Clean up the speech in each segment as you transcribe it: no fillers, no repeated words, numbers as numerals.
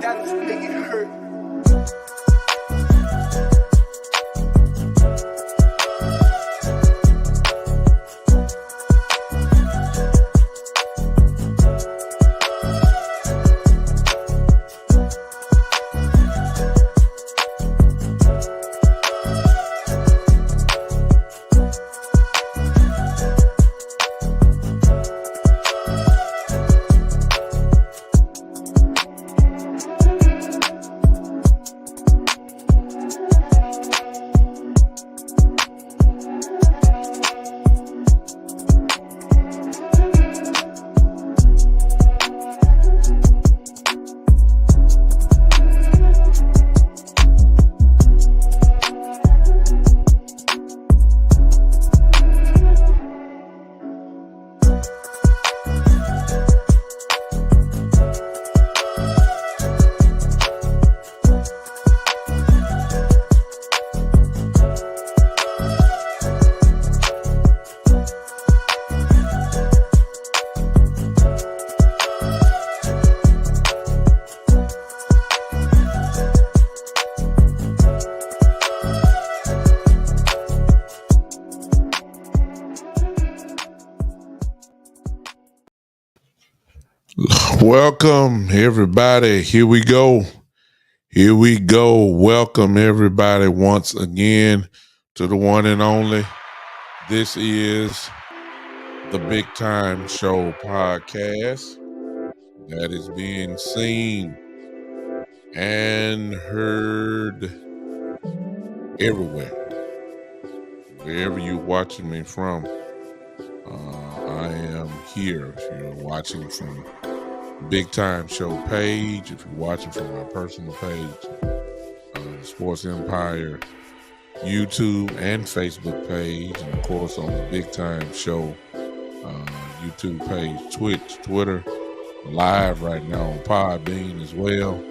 dad was make it hurt. Welcome, everybody. Here we go. Welcome, everybody, once again to the one and only. This is the Big Time Show podcast that is being seen and heard everywhere. Wherever you're watching me from, I am here. If you're watching from Big Time Show page, if you're watching from my personal page, Sports Empire YouTube and Facebook page, and of course on the Big Time Show YouTube page, Twitch, Twitter, live right now on Podbean as well.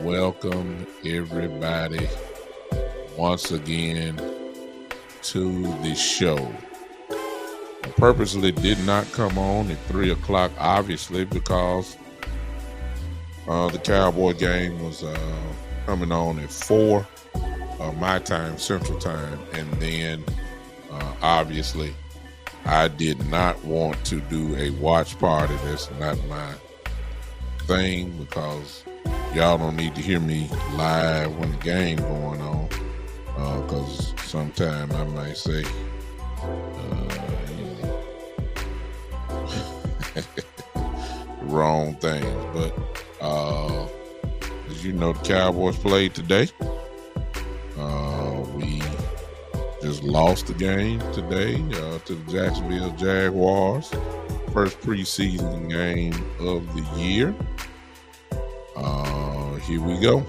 Welcome everybody once again to the show. I purposely did not come on at 3 o'clock, obviously, because the Cowboy game was coming on at 4 my time, Central Time, and then obviously I did not want to do a watch party. That's not my thing, because y'all don't need to hear me live when the game going on, because sometime I might say wrong things. But as you know, the Cowboys played today. We just lost the game today to the Jacksonville Jaguars. First preseason game of the year. Here we go.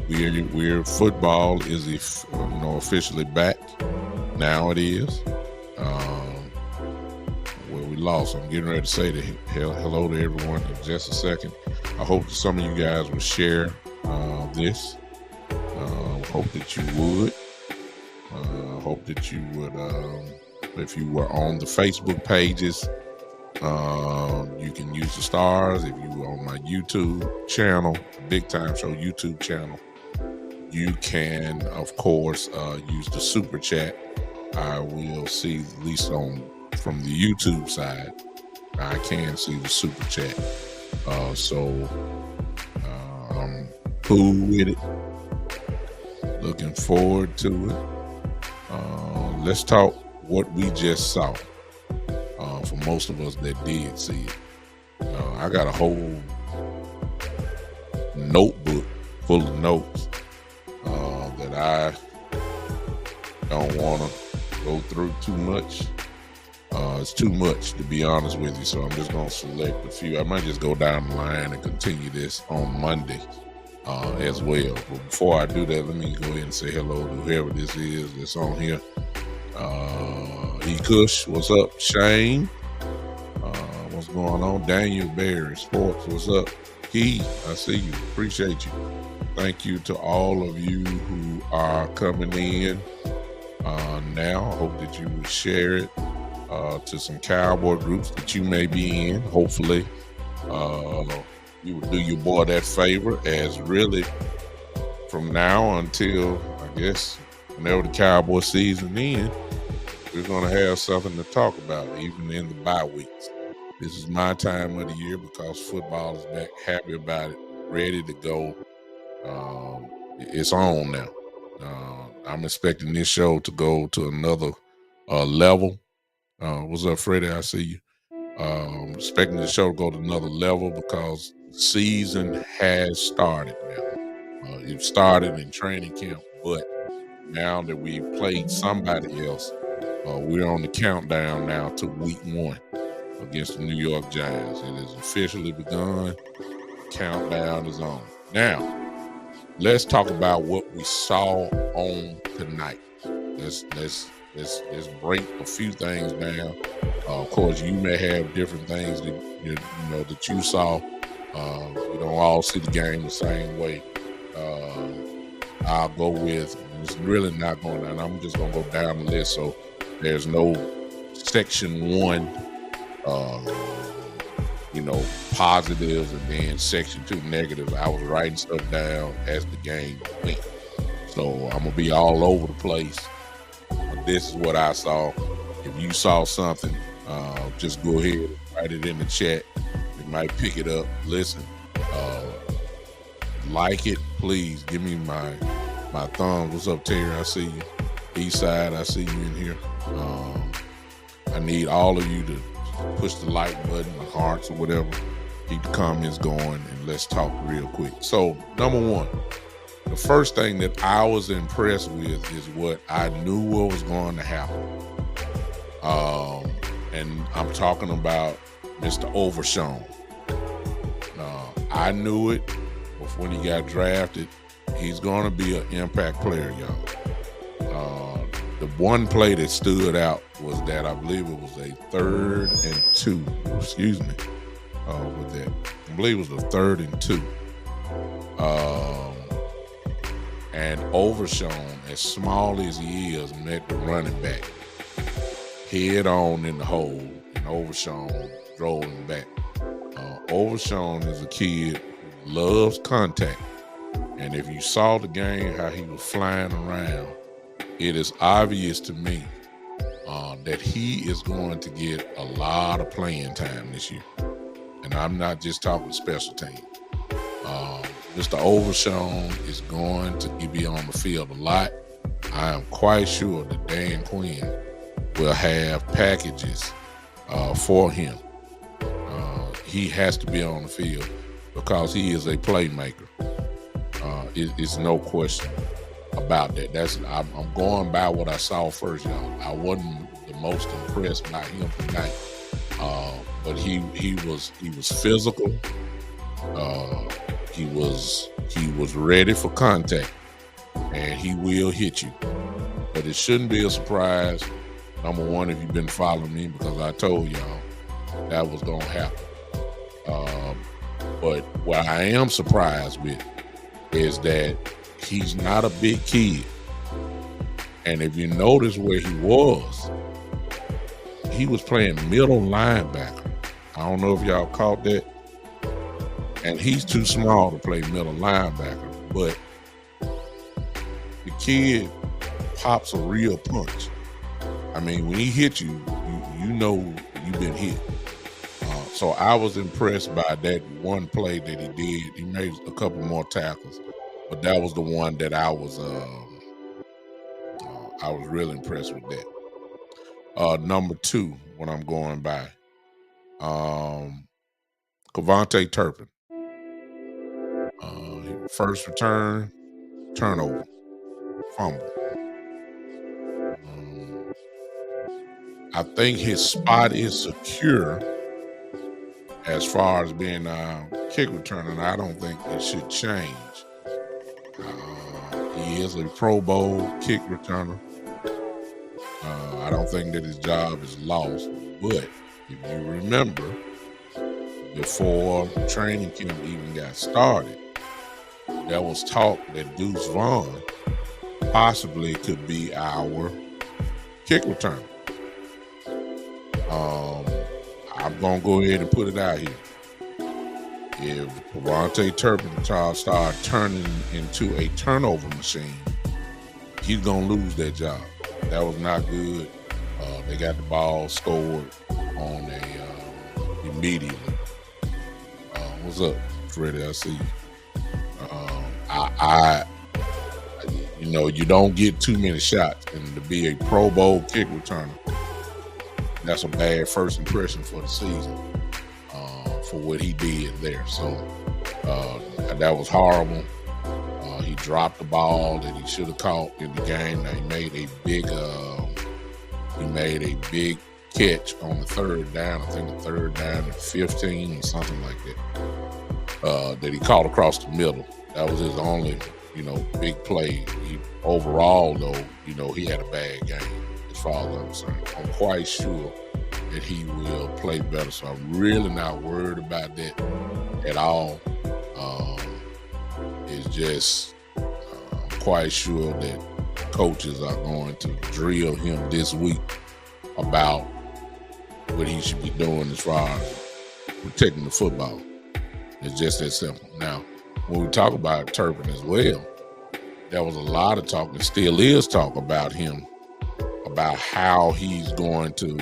We're football is officially back. Now it is. We lost. I'm getting ready to say hello to everyone in just a second. I hope that some of you guys will share this. Hope that you would. Hope that you would. If you were on the Facebook pages, you can use the stars. If you were on my YouTube channel, Big Time Show YouTube channel, you can, of course, use the super chat. I will see, at least from the YouTube side, I can see the super chat. So I'm cool with it. Looking forward to it. Let's talk what we just saw. For most of us that did see it, I got a whole notebook full of notes that I don't want to go through too much. It's too much, to be honest with you, so I'm just going to select a few. I might just go down the line and continue this on Monday as well. But before I do that, let me go ahead and say hello to whoever this is that's on here. E-Kush, what's up? Shane, what's going on? Daniel Berry, Sports, what's up? Key, I see you. Appreciate you. Thank you to all of you who are coming in now. I hope that you will share it to some Cowboy groups that you may be in. Hopefully, you would do your boy that favor, as really from now until, I guess, whenever the Cowboy season ends, we're going to have something to talk about, even in the bye weeks. This is my time of the year because football is back, happy about it, ready to go. It's on now. I'm expecting this show to go to another level. What's up, Freddie? I see you. Expecting the show to go to another level because the season has started now. It started in training camp, but now that we've played somebody else, we're on the countdown now to week 1 against the New York Giants. It has officially begun. Countdown is on. Now, let's talk about what we saw on tonight. Let's break a few things down. Of course, you may have different things that that you saw. We don't all see the game the same way. I'll go with, it's really not going down. I'm just gonna go down the list, so there's no section 1, positives, and then section 2 negatives. I was writing stuff down as the game went, so I'm gonna be all over the place. This is what I saw. If you saw something, just go ahead and write it in the chat. We might pick it up. Listen, like it, please. Give me my thumbs. What's up, Terry? I see you. Eastside, I see you in here. I need all of you to push the like button, the hearts, or whatever. Keep the comments going, and let's talk real quick. So, number 1, the first thing that I was impressed with is what I knew what was going to happen. And I'm talking about Mr. Overshown. I knew it when he got drafted. He's going to be an impact player, y'all. The one play that stood out was that I believe it was a 3rd and 2. Excuse me. With that, I believe it was the 3rd and 2. And Overshown, as small as he is, met the running back head on in the hole, and Overshown drove him back. Overshown is a kid who loves contact, and if you saw the game, how he was flying around, it is obvious to me that he is going to get a lot of playing time this year. And I'm not just talking special teams. Mr. Overshown is going to be on the field a lot. I am quite sure that Dan Quinn will have packages for him. He has to be on the field because he is a playmaker. It's no question about that. I'm going by what I saw first, y'all. I wasn't the most impressed by him tonight, but he was physical. He was ready for contact, and he will hit you. But it shouldn't be a surprise. Number 1, if you've been following me, because I told y'all that was gonna happen. But what I am surprised with is that he's not a big kid. And if you notice where he was playing middle linebacker. I don't know if y'all caught that. And he's too small to play middle linebacker, but the kid pops a real punch. I mean, when he hits you, you know you've been hit. So I was impressed by that one play that he did. He made a couple more tackles, but that was the one that I was really impressed with that. Number 2, what I'm going by, Kevontae Turpin. First return, turnover, fumble. I think his spot is secure as far as being a kick returner. I don't think it should change. He is a Pro Bowl kick returner. I don't think that his job is lost, but if you remember, before training camp even got started, there was talk that Deuce Vaughn possibly could be our kick returner. I'm going to go ahead and put it out here. if Devontae Turpin start turning into a turnover machine, he's gonna lose that job. That was not good. They got the ball scored on immediately. What's up, Freddie? I see you. You don't get too many shots, and to be a Pro Bowl kick returner, that's a bad first impression for the season for what he did there. So that was horrible. He dropped the ball that he should have caught in the game. Now he made a big catch on the third down. I think the third down and 15 or something like that. That he caught across the middle. That was his only, big play. Overall, though, he had a bad game as far as I'm concerned. I'm quite sure that he will play better. So I'm really not worried about that at all. It's just I'm quite sure that coaches are going to drill him this week about what he should be doing as far as protecting the football. It's just that simple. Now, when we talk about Turpin as well, there was a lot of talk, and still is talk about him, about how he's going to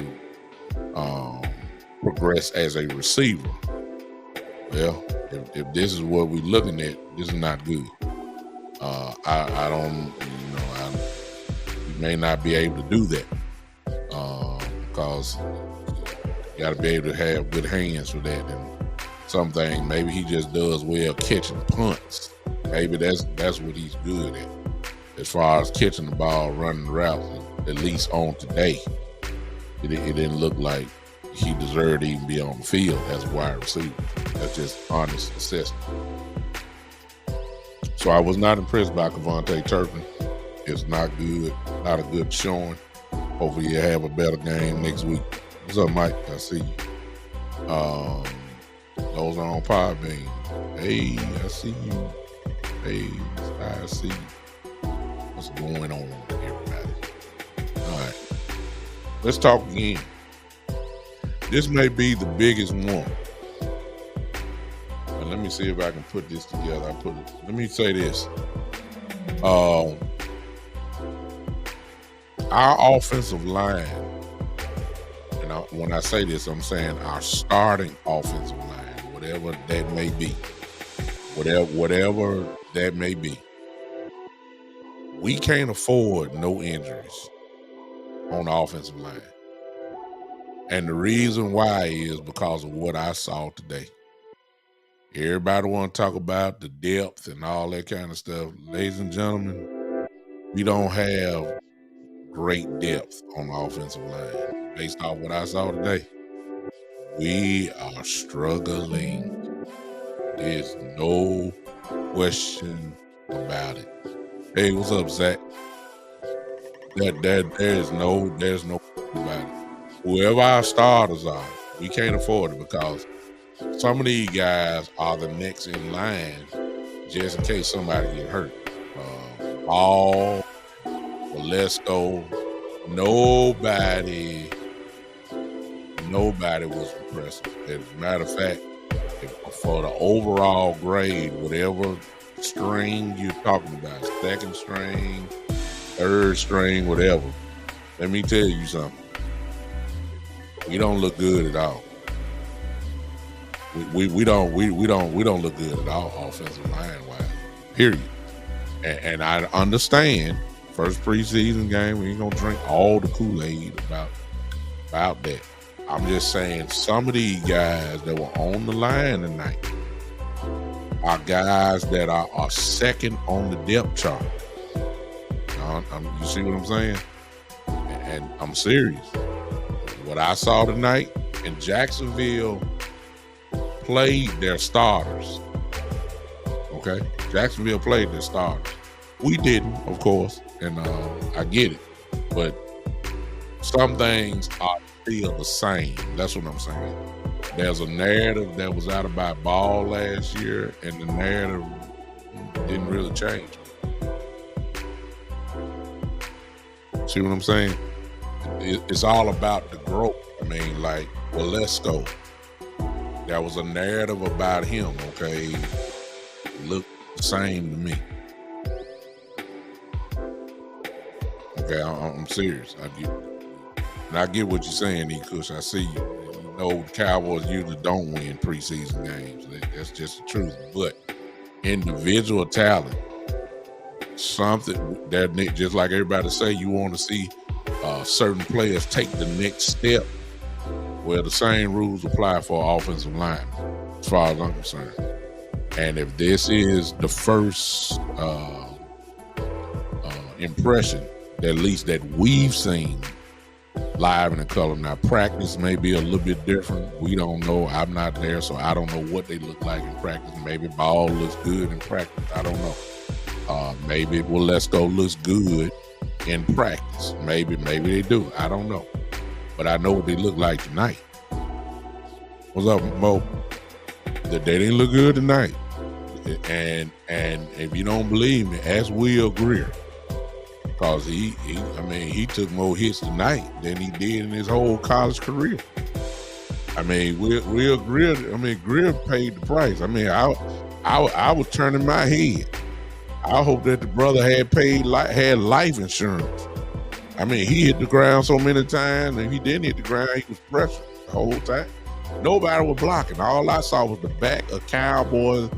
progress as a receiver. Well, if this is what we're looking at, this is not good. I don't, you may not be able to do that because you got to be able to have good hands for that. And something, maybe he just does well catching punts. Maybe that's what he's good at. As far as catching the ball, running the routes, at least on today, it didn't look like he deserved to even be on the field as a wide receiver. That's just honest assessment. So I was not impressed by Devontae Turpin. It's not good, not a good showing. Hopefully you have a better game next week. What's up, Mike? I see you. Those are on Podbean. Hey, I see you. Hey, I see you. What's going on, everybody? All right. Let's talk again. This may be the biggest one. And let me see if I can put this together. Let me say this. Our offensive line, and when I say this, I'm saying our starting offensive line, whatever that may be, whatever that may be, we can't afford no injuries on the offensive line. And the reason why is because of what I saw today. Everybody want to talk about the depth and all that kind of stuff. Ladies and gentlemen, we don't have great depth on the offensive line. Based off what I saw today, we are struggling. There's no question about it. Hey, what's up, Zach? There's no question about it. Whoever our starters are, we can't afford it because some of these guys are the next in line just in case somebody get hurt. Ball, Valesco, nobody was impressive. As a matter of fact, for the overall grade, whatever string you're talking about, second string, third string, whatever, let me tell you something. We don't look good at all. We don't look good at all offensive line wise. Period. And I understand first preseason game, we ain't gonna drink all the Kool-Aid about that. I'm just saying some of these guys that were on the line tonight are guys that are second on the depth chart. You see what I'm saying? And I'm serious. What I saw tonight, in Jacksonville played their starters. Okay? Jacksonville played their starters. We didn't, of course, and I get it. But some things are still the same. That's what I'm saying. There's a narrative that was out about ball last year, and the narrative didn't really change. See what I'm saying? It's all about the growth. I mean, like Valesco. there was a narrative about him, okay, looked the same to me. Okay, I'm serious. I get what you're saying, E. Kush. I see you. You know, the Cowboys usually don't win preseason games. That's just the truth. But individual talent, something that, just like everybody say, you want to see certain players take the next step. Well, the same rules apply for offensive linemen, as far as I'm concerned. And if this is the first impression, at least that we've seen live and in color. Now, practice may be a little bit different. We don't know. I'm not there, so I don't know what they look like in practice. Maybe Ball looks good in practice. I don't know. Maybe Walesko looks good in practice. Maybe they do. I don't know. But I know what they look like tonight. What's up, Mo? They didn't look good tonight. And if you don't believe me, ask Will Greer. Because he took more hits tonight than he did in his whole college career. Will Greer, Greer paid the price. I was turning my head. I hope that the brother had life insurance. He hit the ground so many times, and if he didn't hit the ground, he was pressured the whole time. Nobody was blocking. All I saw was the back of Cowboys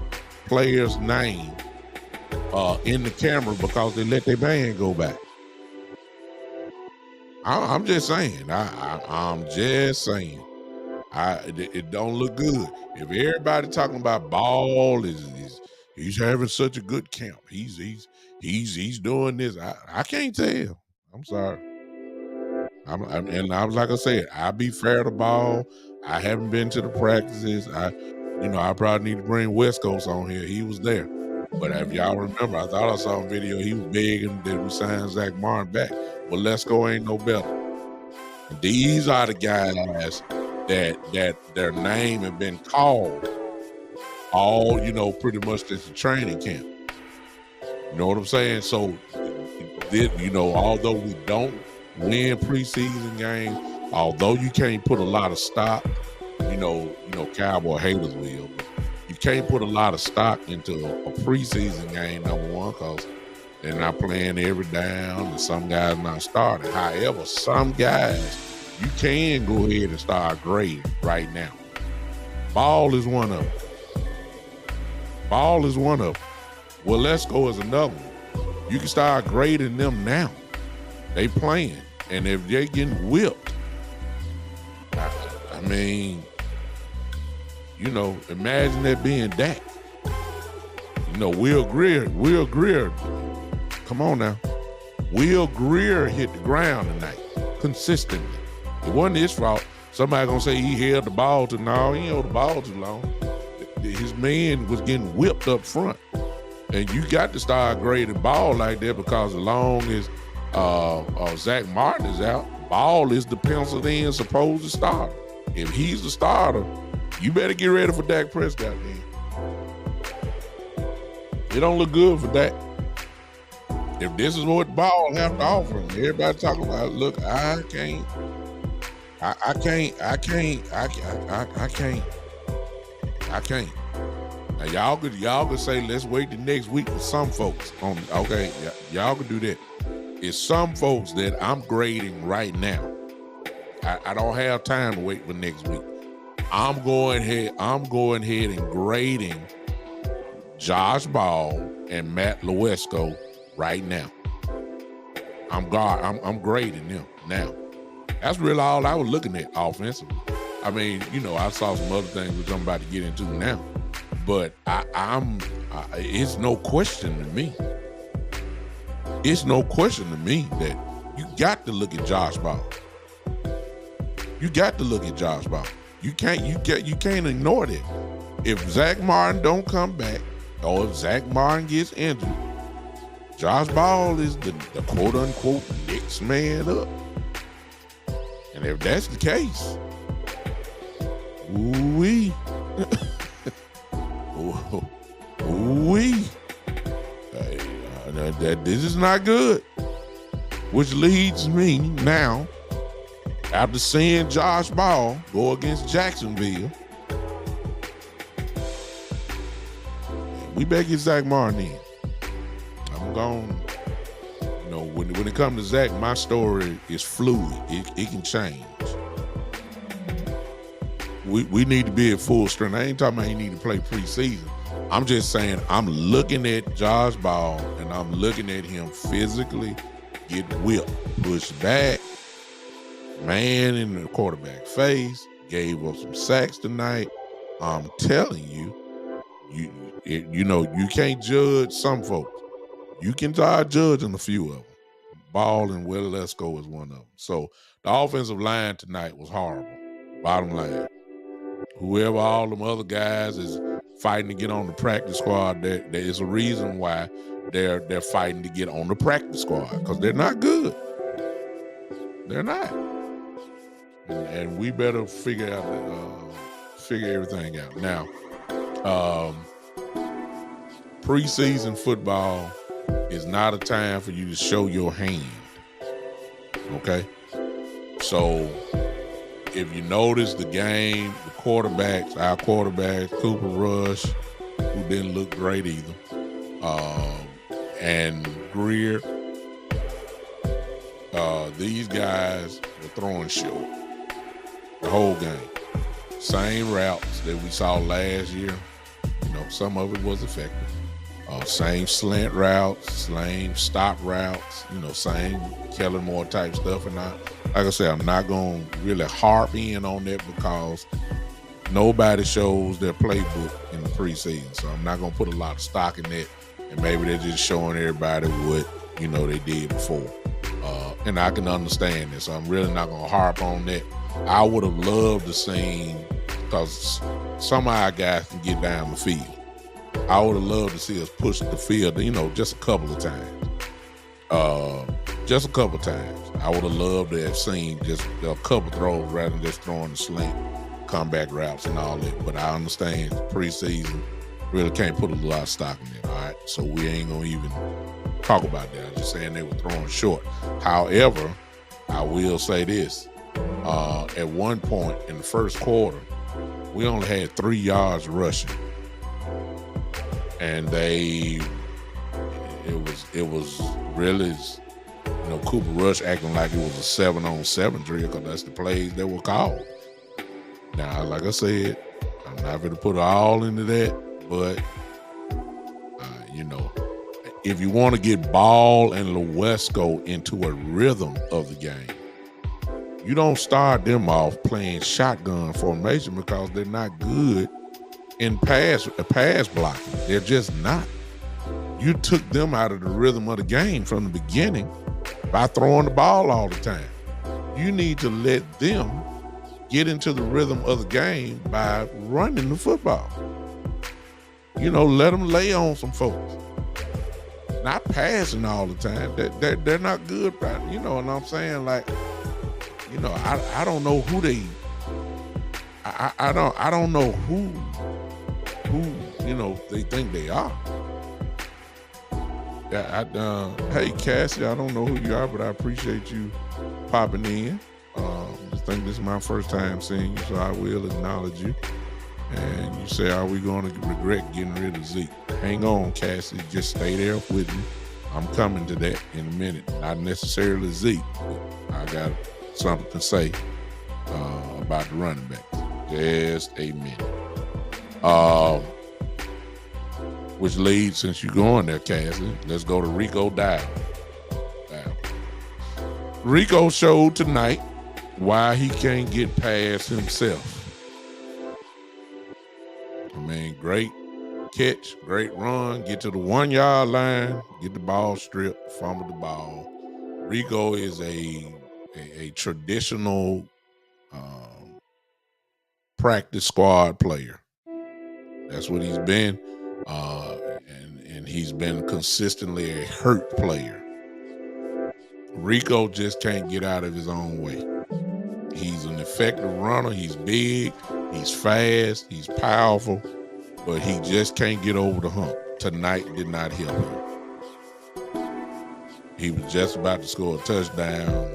player's name in the camera because they let their band go back. I'm just saying. I'm just saying. It don't look good. If everybody talking about Ball he's having such a good camp. He's doing this. I can't tell. I'm sorry. And I was like I said, I be fair to Ball. I haven't been to the practices. I probably need to bring West Coast on here. He was there. But if y'all remember, I thought I saw a video. He was begging that we sign Zach Martin back. Well, Let's Go ain't no better. These are the guys that their name have been called all, pretty much since the training camp. You know what I'm saying? So, although we don't win preseason games, although you can't put a lot of stock, Cowboy haters will, but you can't put a lot of stock into a preseason game, number one, because they're not playing every down and some guys not starting. However, some guys, you can go ahead and start grading right now. Ball is one of them. Well, Let's Go is another one. You can start grading them now. They playing. And if they're getting whipped, imagine that being Dak. Will Greer, come on now. Will Greer hit the ground tonight consistently. It wasn't his fault. Somebody gonna say he held the ball too long. He held the ball too long. His man was getting whipped up front. And you got to start grading Ball like that because as long as Zach Martin is out, Ball is the penciled in supposed starter. If he's the starter, you better get ready for Dak Prescott, man. It don't look good for Dak. If this is what Ball have to offer, everybody talking about, look, I can't. Now y'all could say let's wait the next week for some folks. Okay, y'all could do that. It's some folks that I'm grading right now. I don't have time to wait for next week. I'm going ahead and grading Josh Ball and Matt Luesco right now. I'm grading them now. That's really all I was looking at offensively. I saw some other things which I'm about to get into now, but it's no question to me. It's no question to me that you got to look at Josh Ball. You got to look at Josh Ball. You can't ignore that. If Zach Martin don't come back, or if Zach Martin gets injured, Josh Ball is the quote unquote next man up. And if that's the case, ooh-wee. This is not good. Which leads me now, after seeing Josh Ball go against Jacksonville, we better get Zach Martin in. I'm gone. You know, when it comes to Zach, my story is fluid. It can change. We need to be at full strength. I ain't talking about he need to play preseason. I'm just saying I'm looking at Josh Ball and I'm looking at him physically get whipped, pushed back, man in the quarterback face, gave up some sacks tonight. I'm telling you, you know, you can't judge some folks. You can start judging a few of them. Ball and Willie Lesko is one of them. So the offensive line tonight was horrible. Bottom line. Whoever all them other guys is fighting to get on the practice squad, there is a reason why they're fighting to get on the practice squad, because they're not good. They're not. And we better figure everything out. Now, preseason football is not a time for you to show your hand. Okay? So if you notice the game, the quarterbacks, our quarterbacks, Cooper Rush, who didn't look great either, and Greer, these guys were throwing short the whole game. Same routes that we saw last year. You know, some of it was effective. Same slant routes, same stop routes, you know, same Kellen Moore type stuff. And like I said, I'm not going to really harp in on that because nobody shows their playbook in the preseason. So I'm not going to put a lot of stock in that. And maybe they're just showing everybody what, you know, they did before. And I can understand this. So I'm really not going to harp on that. I would have loved to see, because some of our guys can get down the field. I would have loved to see us push the field, you know, just a couple of times. Just a couple of times. I would have loved to have seen just a couple throws rather than just throwing the slant, comeback routes and all that. But I understand preseason, really can't put a lot of stock in it, all right? So we ain't going to even talk about that. I'm just saying they were throwing short. However, I will say this. At one point in the first quarter, we only had 3 yards rushing. And it was really, you know, Cooper Rush acting like it was a 7-on-7 drill, because that's the plays that were called. Now, like I said, I'm not going to put all into that, but, you know, if you want to get Ball and Lewesko into a rhythm of the game, you don't start them off playing shotgun formation, because they're not good in pass blocking. They're just not. You took them out of the rhythm of the game from the beginning by throwing the ball all the time. You need to let them get into the rhythm of the game by running the football. You know, let them lay on some folks. Not passing all the time. They're not good, you know what I'm saying? Like, you know, I don't know who they I don't know who you know they think they are. Hey Cassie, I don't know who you are, but I appreciate you popping in. I think this is my first time seeing you, so I will acknowledge you. And you say, are we going to regret getting rid of Zeke? Hang on, Cassie, just stay there with me. I'm coming to that in a minute. Not necessarily Zeke, but I got something to say about the running back. Just a minute. Which leads, since you're going there, Cassie, let's go to Rico Dial. Rico showed tonight why he can't get past himself. I mean, great catch, great run, get to the 1 yard line, get the ball stripped, fumble the ball. Rico is a traditional practice squad player. That's what he's been. And he's been consistently a hurt player. Rico just can't get out of his own way. He's an effective runner. He's big. He's fast. He's powerful. But he just can't get over the hump. Tonight did not help him. He was just about to score a touchdown.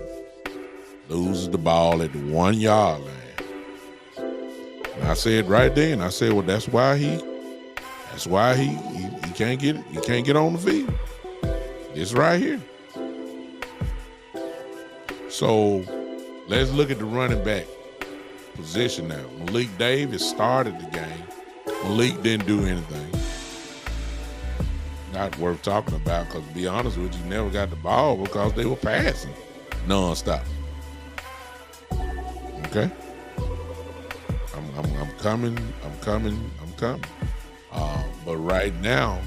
Loses the ball at the 1 yard line. And I said right then, I said, well, that's why he That's why he can't get it. He can't get on the field. It's right here. So let's look at the running back position now. Malik Davis started the game. Malik didn't do anything. Not worth talking about because, to be honest with you, never got the ball because they were passing nonstop. Okay? I'm coming. But right now,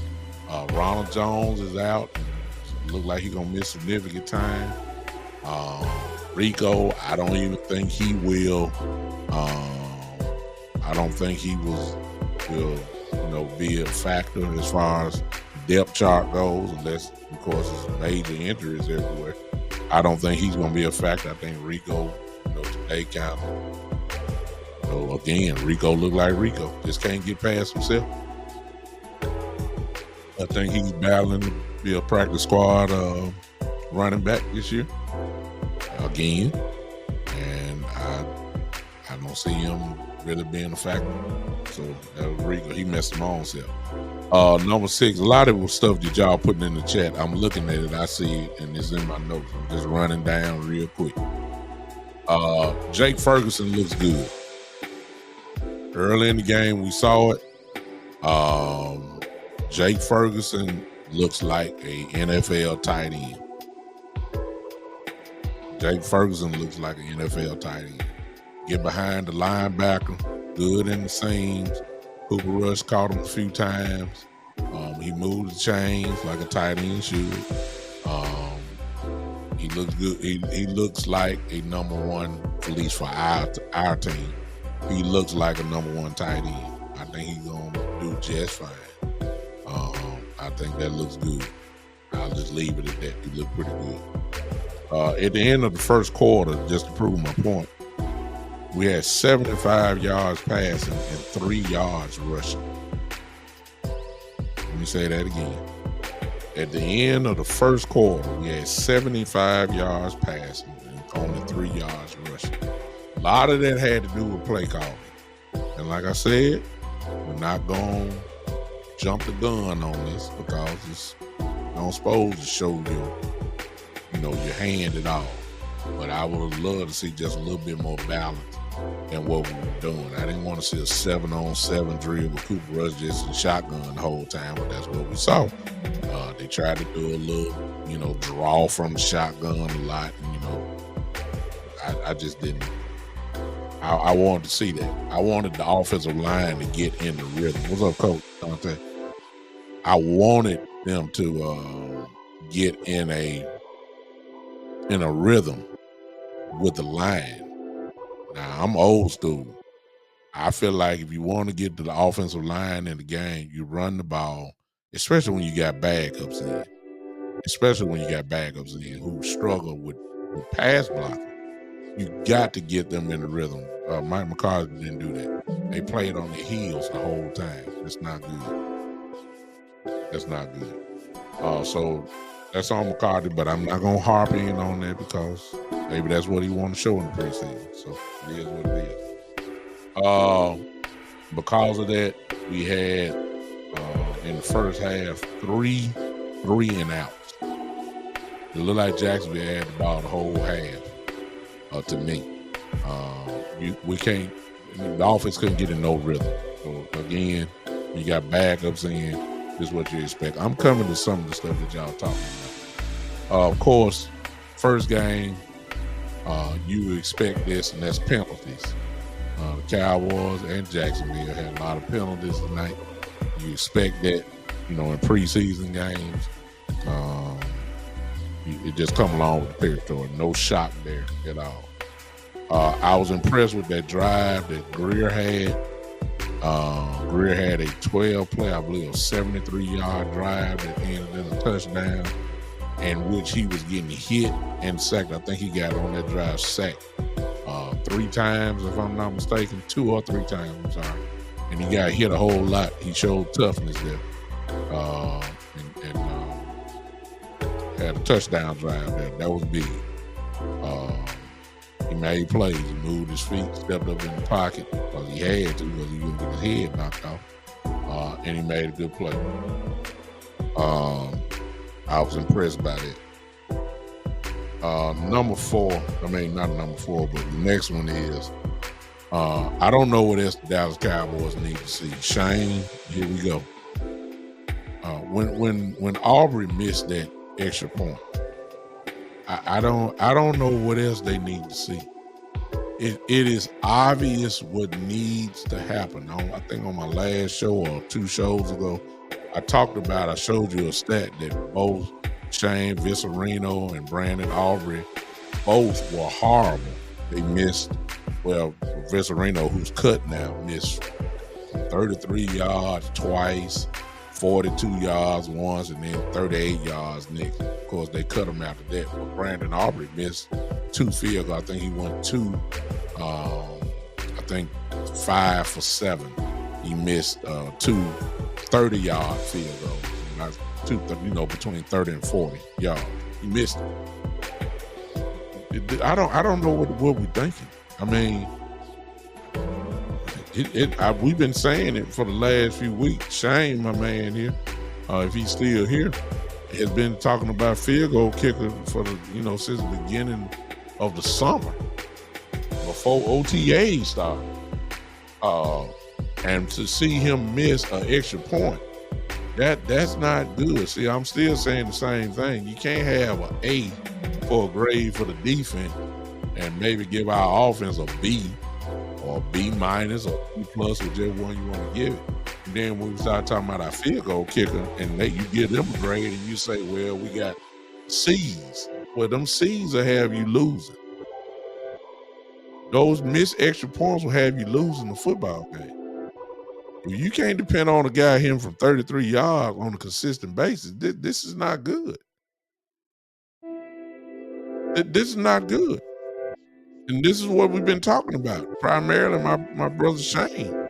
Ronald Jones is out. Look like he's going to miss significant time. Rico, I don't even think he will. I don't think he will, be a factor as far as depth chart goes, unless, of course, there's major injuries everywhere. I don't think he's going to be a factor. I think Rico, today kind of, again, Rico looked like Rico. Just can't get past himself. I think he's battling to be a practice squad running back this year again, and I don't see him really being a factor. So that was Rico. He messed him on himself. Number 6, a lot of the stuff that y'all putting in the chat, I'm looking at it, I see it, and it's in my notes. I'm just running down real quick. Jake Ferguson looks good. Early in the game, we saw it. Jake Ferguson looks like a NFL tight end. Jake Ferguson looks like an NFL tight end. Get behind the linebacker, good in the seams. Cooper Rush caught him a few times. He moved the chains like a tight end should. He looks good. He looks like a number one, at least for our team. He looks like a number one tight end. I think he's going to do just fine. I think that looks good. I'll just leave it at that. He looked pretty good. At the end of the first quarter, just to prove my point, we had 75 yards passing and 3 yards rushing. Let me say that again. At the end of the first quarter, we had 75 yards passing and only 3 yards rushing. A lot of that had to do with play calling. And like I said, we're not going to jump the gun on this because it's not supposed to show your hand at all. But I would love to see just a little bit more balance than what we were doing. I didn't want to see a 7-on-7 drill with Cooper Rush just in shotgun the whole time, but that's what we saw. They tried to do a little, draw from the shotgun a lot. And, I just didn't. I wanted to see that. I wanted the offensive line to get in the rhythm. What's up, Coach Dante? I wanted them to get in a rhythm with the line. Now, I'm old school. I feel like if you want to get to the offensive line in the game, you run the ball, especially when you got backups in. Who struggle with pass blocking. You got to get them in the rhythm. Mike McCarthy didn't do that. They played on their heels the whole time. That's not good. So that's on McCarthy, but I'm not going to harp in on that because maybe that's what he want to show in the preseason. So it is what it is. Because of that, we had in the first half 3 3-and-outs. It looked like Jacksonville had the ball the whole half. To me, we can't. The offense couldn't get in no rhythm. So again, you got backups in. This is what you expect. I'm coming to some of the stuff that y'all talking about. Of course, first game, you expect this, and that's penalties. The Cowboys and Jacksonville had a lot of penalties tonight. You expect that, in preseason games. It just come along with the territory. No shock there at all. I was impressed with that drive that Greer had. Greer had a 12-play, I believe, a 73-yard drive that ended in a touchdown, in which he was getting hit and sacked. I think he got on that drive sacked 3 times, if I'm not mistaken, 2 or 3 times, I'm sorry. And he got hit a whole lot. He showed toughness there. And had a touchdown drive there. That was big. He made plays. He moved his feet, stepped up in the pocket because he had to, because he was going to get his head knocked off. and he made a good play. I was impressed by that. Number 4, I mean, not number 4, but the next one is, I don't know what else the Dallas Cowboys need to see. Shane, here we go. When Aubrey missed that extra point, I don't know what else they need to see. It is obvious what needs to happen. I think on my last show or 2 shows ago, I showed you a stat that both Shane Vicerino and Brandon Aubrey both were horrible. They missed, well, Vicerino, who's cut now, missed 33 yards twice, 42 yards once, and then 38 yards next. Of course, they cut him after that. But Brandon Aubrey missed 2 field goals. I think he went 2, I think 5 for 7. He missed 2 30-yard field goals. Not 2, between 30 and 40 yards. He missed it. I don't know what we're thinking. I mean, we've been saying it for the last few weeks. Shane, my man here, if he's still here, has been talking about field goal kicker for the, since the beginning of the summer, before OTA started. And to see him miss an extra point, that's not good. See, I'm still saying the same thing. You can't have an A for a grade for the defense and maybe give our offense a B or B minus or B plus, whichever one you want to give it. And then when we start talking about our field goal kicker and you give them a grade and you say, well, we got C's. Well, them C's will have you losing. Those missed extra points will have you losing the football game. If you can't depend on a guy hitting from 33 yards on a consistent basis, this is not good. This is not good. And this is what we've been talking about. Primarily my brother Shane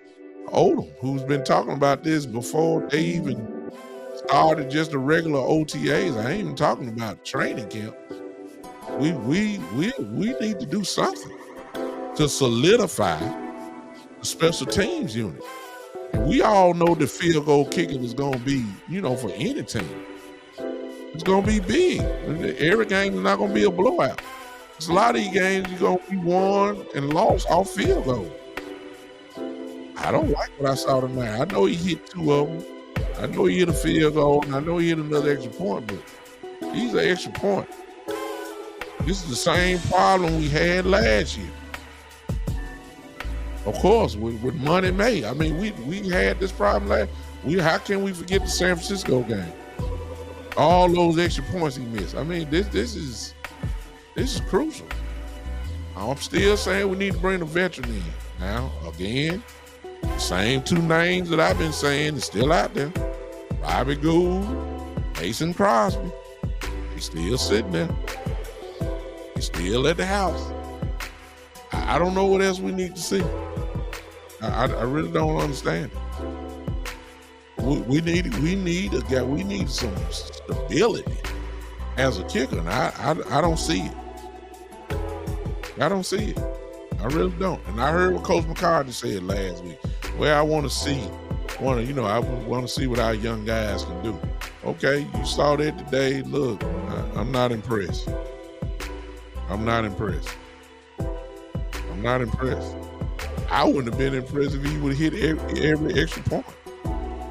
Odom, who's been talking about this before they even started just the regular OTAs. I ain't even talking about training camp. We need to do something to solidify the special teams unit. And we all know the field goal kicking is going to be, for any team. It's going to be big. Every game is not going to be a blowout. There's a lot of these games you're going to be won and lost off field goal. I don't like what I saw tonight. I know he hit 2 of them. I know he hit a field goal, and I know he hit another extra point, but these are extra points. This is the same problem we had last year. Of course, with Money May. I mean, we had this problem last. How can we forget the San Francisco game? All those extra points he missed. I mean, this is crucial. I'm still saying we need to bring a veteran in. Now, again, same 2 names that I've been saying is still out there. Robbie Gould, Mason Crosby. He's still sitting there. He's still at the house. I don't know what else we need to see. I really don't understand it. We need a guy. We need some stability as a kicker, and I don't see it. I don't see it. I really don't. And I heard what Coach McCarthy said last week. Well, I want to see what our young guys can do. Okay, you saw that today. Look, I'm not impressed. I'm not impressed. I wouldn't have been impressed if he would have hit every extra point.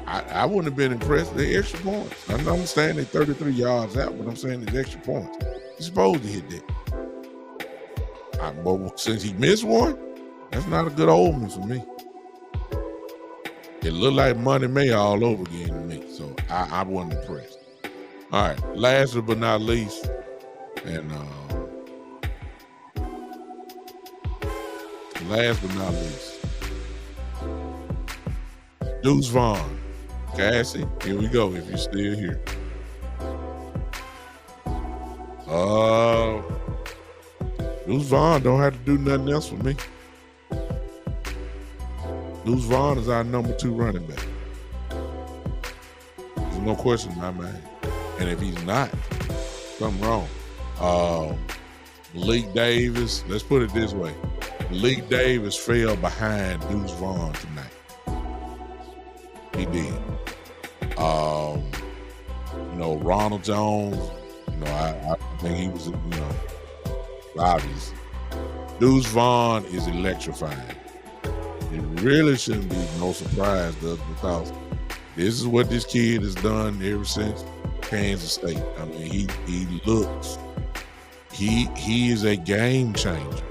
I wouldn't have been impressed with the extra points. I understand they're 33 yards out, but I'm saying the extra points. He's supposed to hit that. But since he missed one, that's not a good omen for me. It looked like Money May all over again to me, so I wasn't impressed. All right, last but not least, and last but not least, Deuce Vaughn. Cassie, here we go, if you're still here. Deuce Vaughn don't have to do nothing else for me. Deuce Vaughn is our number 2 running back. There's no question in my mind. And if he's not, something wrong. Malik Davis, let's put it this way. Malik Davis fell behind Deuce Vaughn tonight. He did. Um, Ronald Jones. I think he was, obvious. Deuce Vaughn is electrifying. It really shouldn't be no surprise, does, because this is what this kid has done ever since Kansas State. I mean, he is a game changer.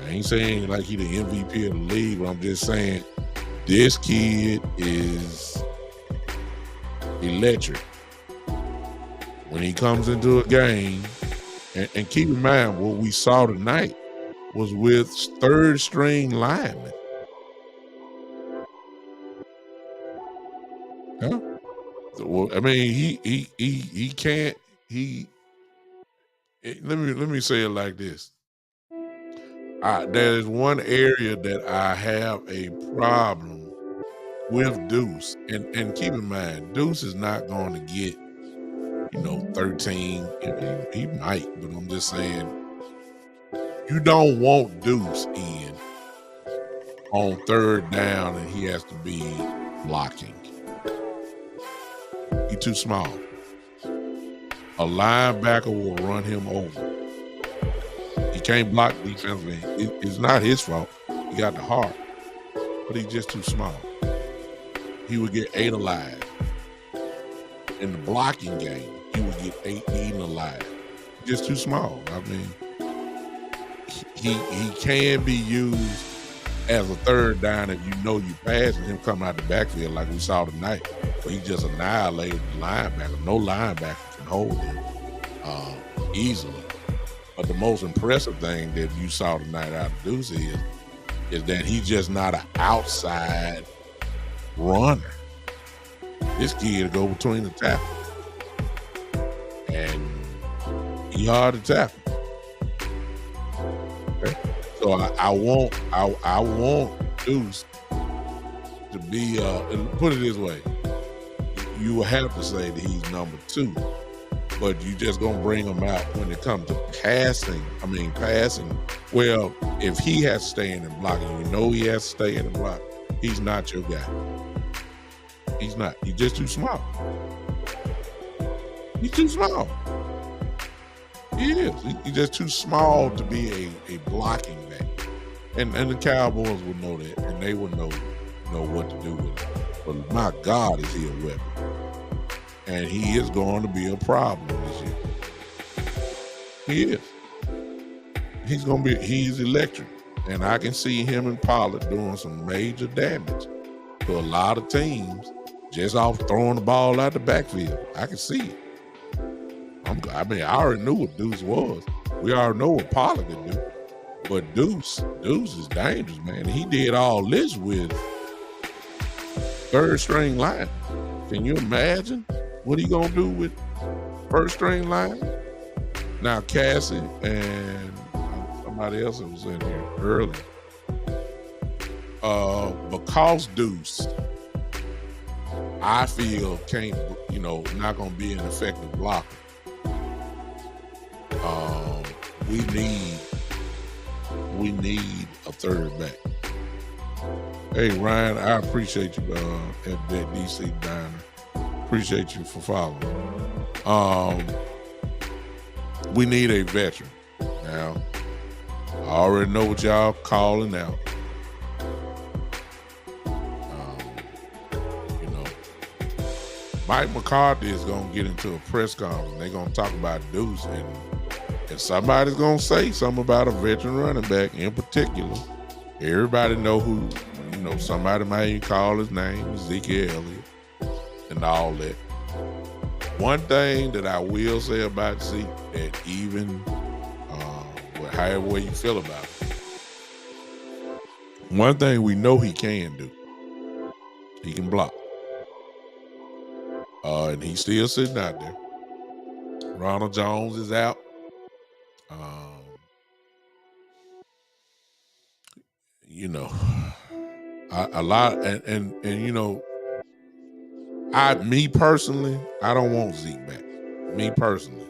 I ain't saying like he the MVP of the league, but I'm just saying this kid is electric. When he comes into a game, and keep in mind what we saw tonight was with third string linemen. Huh? Well, I mean, he can't. Let me say it like this. There's one area that I have a problem with Deuce, and keep in mind, Deuce is not going to get 13. He might, but I'm just saying, you don't want Deuce in on third down and he has to be blocking. He's too small. A linebacker will run him over. He can't block defensively. It's not his fault. He got the heart, but he's just too small. He would get 8 alive. In the blocking game, he would get 8 eaten alive. Just too small. I mean, he can be used as a third down if you passing him coming out the backfield like we saw tonight, but he just annihilated the linebacker. No linebacker can hold him easily. But the most impressive thing that you saw tonight out of Deuce is that he's just not an outside runner. This kid go between the tackles, and he hard to tackle. Okay? So I want Deuce to be. Put it this way: you will have to say that he's number 2, but you just gonna bring him out when it comes to passing. I mean, passing. Well, if he has to stay in and block, and he has to stay in and block, he's not your guy. He's not. He's just too small. He's too small. He is. He's just too small to be a blocking back. And the Cowboys would know that, and they would know what to do with it. But my God, is he a weapon? And he is going to be a problem this year. He is. He's electric. And I can see him and Pollard doing some major damage to a lot of teams just off throwing the ball out the backfield. I can see it. I already knew what Deuce was. We already know what Pollard could do. But Deuce is dangerous, man. He did all this with third string line. Can you imagine what he gonna do with first string line? Now Cassie and somebody else that was in here early. Because Deuce, I feel not gonna be an effective blocker. We need a third back. Hey Ryan, I appreciate you at that DC Diner. Appreciate you for following. We need a veteran. Now, I already know what y'all calling out. Mike McCarthy is going to get into a press conference. They're going to talk about Deuce, and somebody's going to say something about a veteran running back in particular. Everybody know who, somebody might call his name, Ezekiel Elliott, and all that. One thing that I will say about Zeke, that even however way you feel about it, one thing we know he can do, he can block. And he's still sitting out there. Ronald Jones is out. A lot, me personally, I don't want Zeke back. Me personally,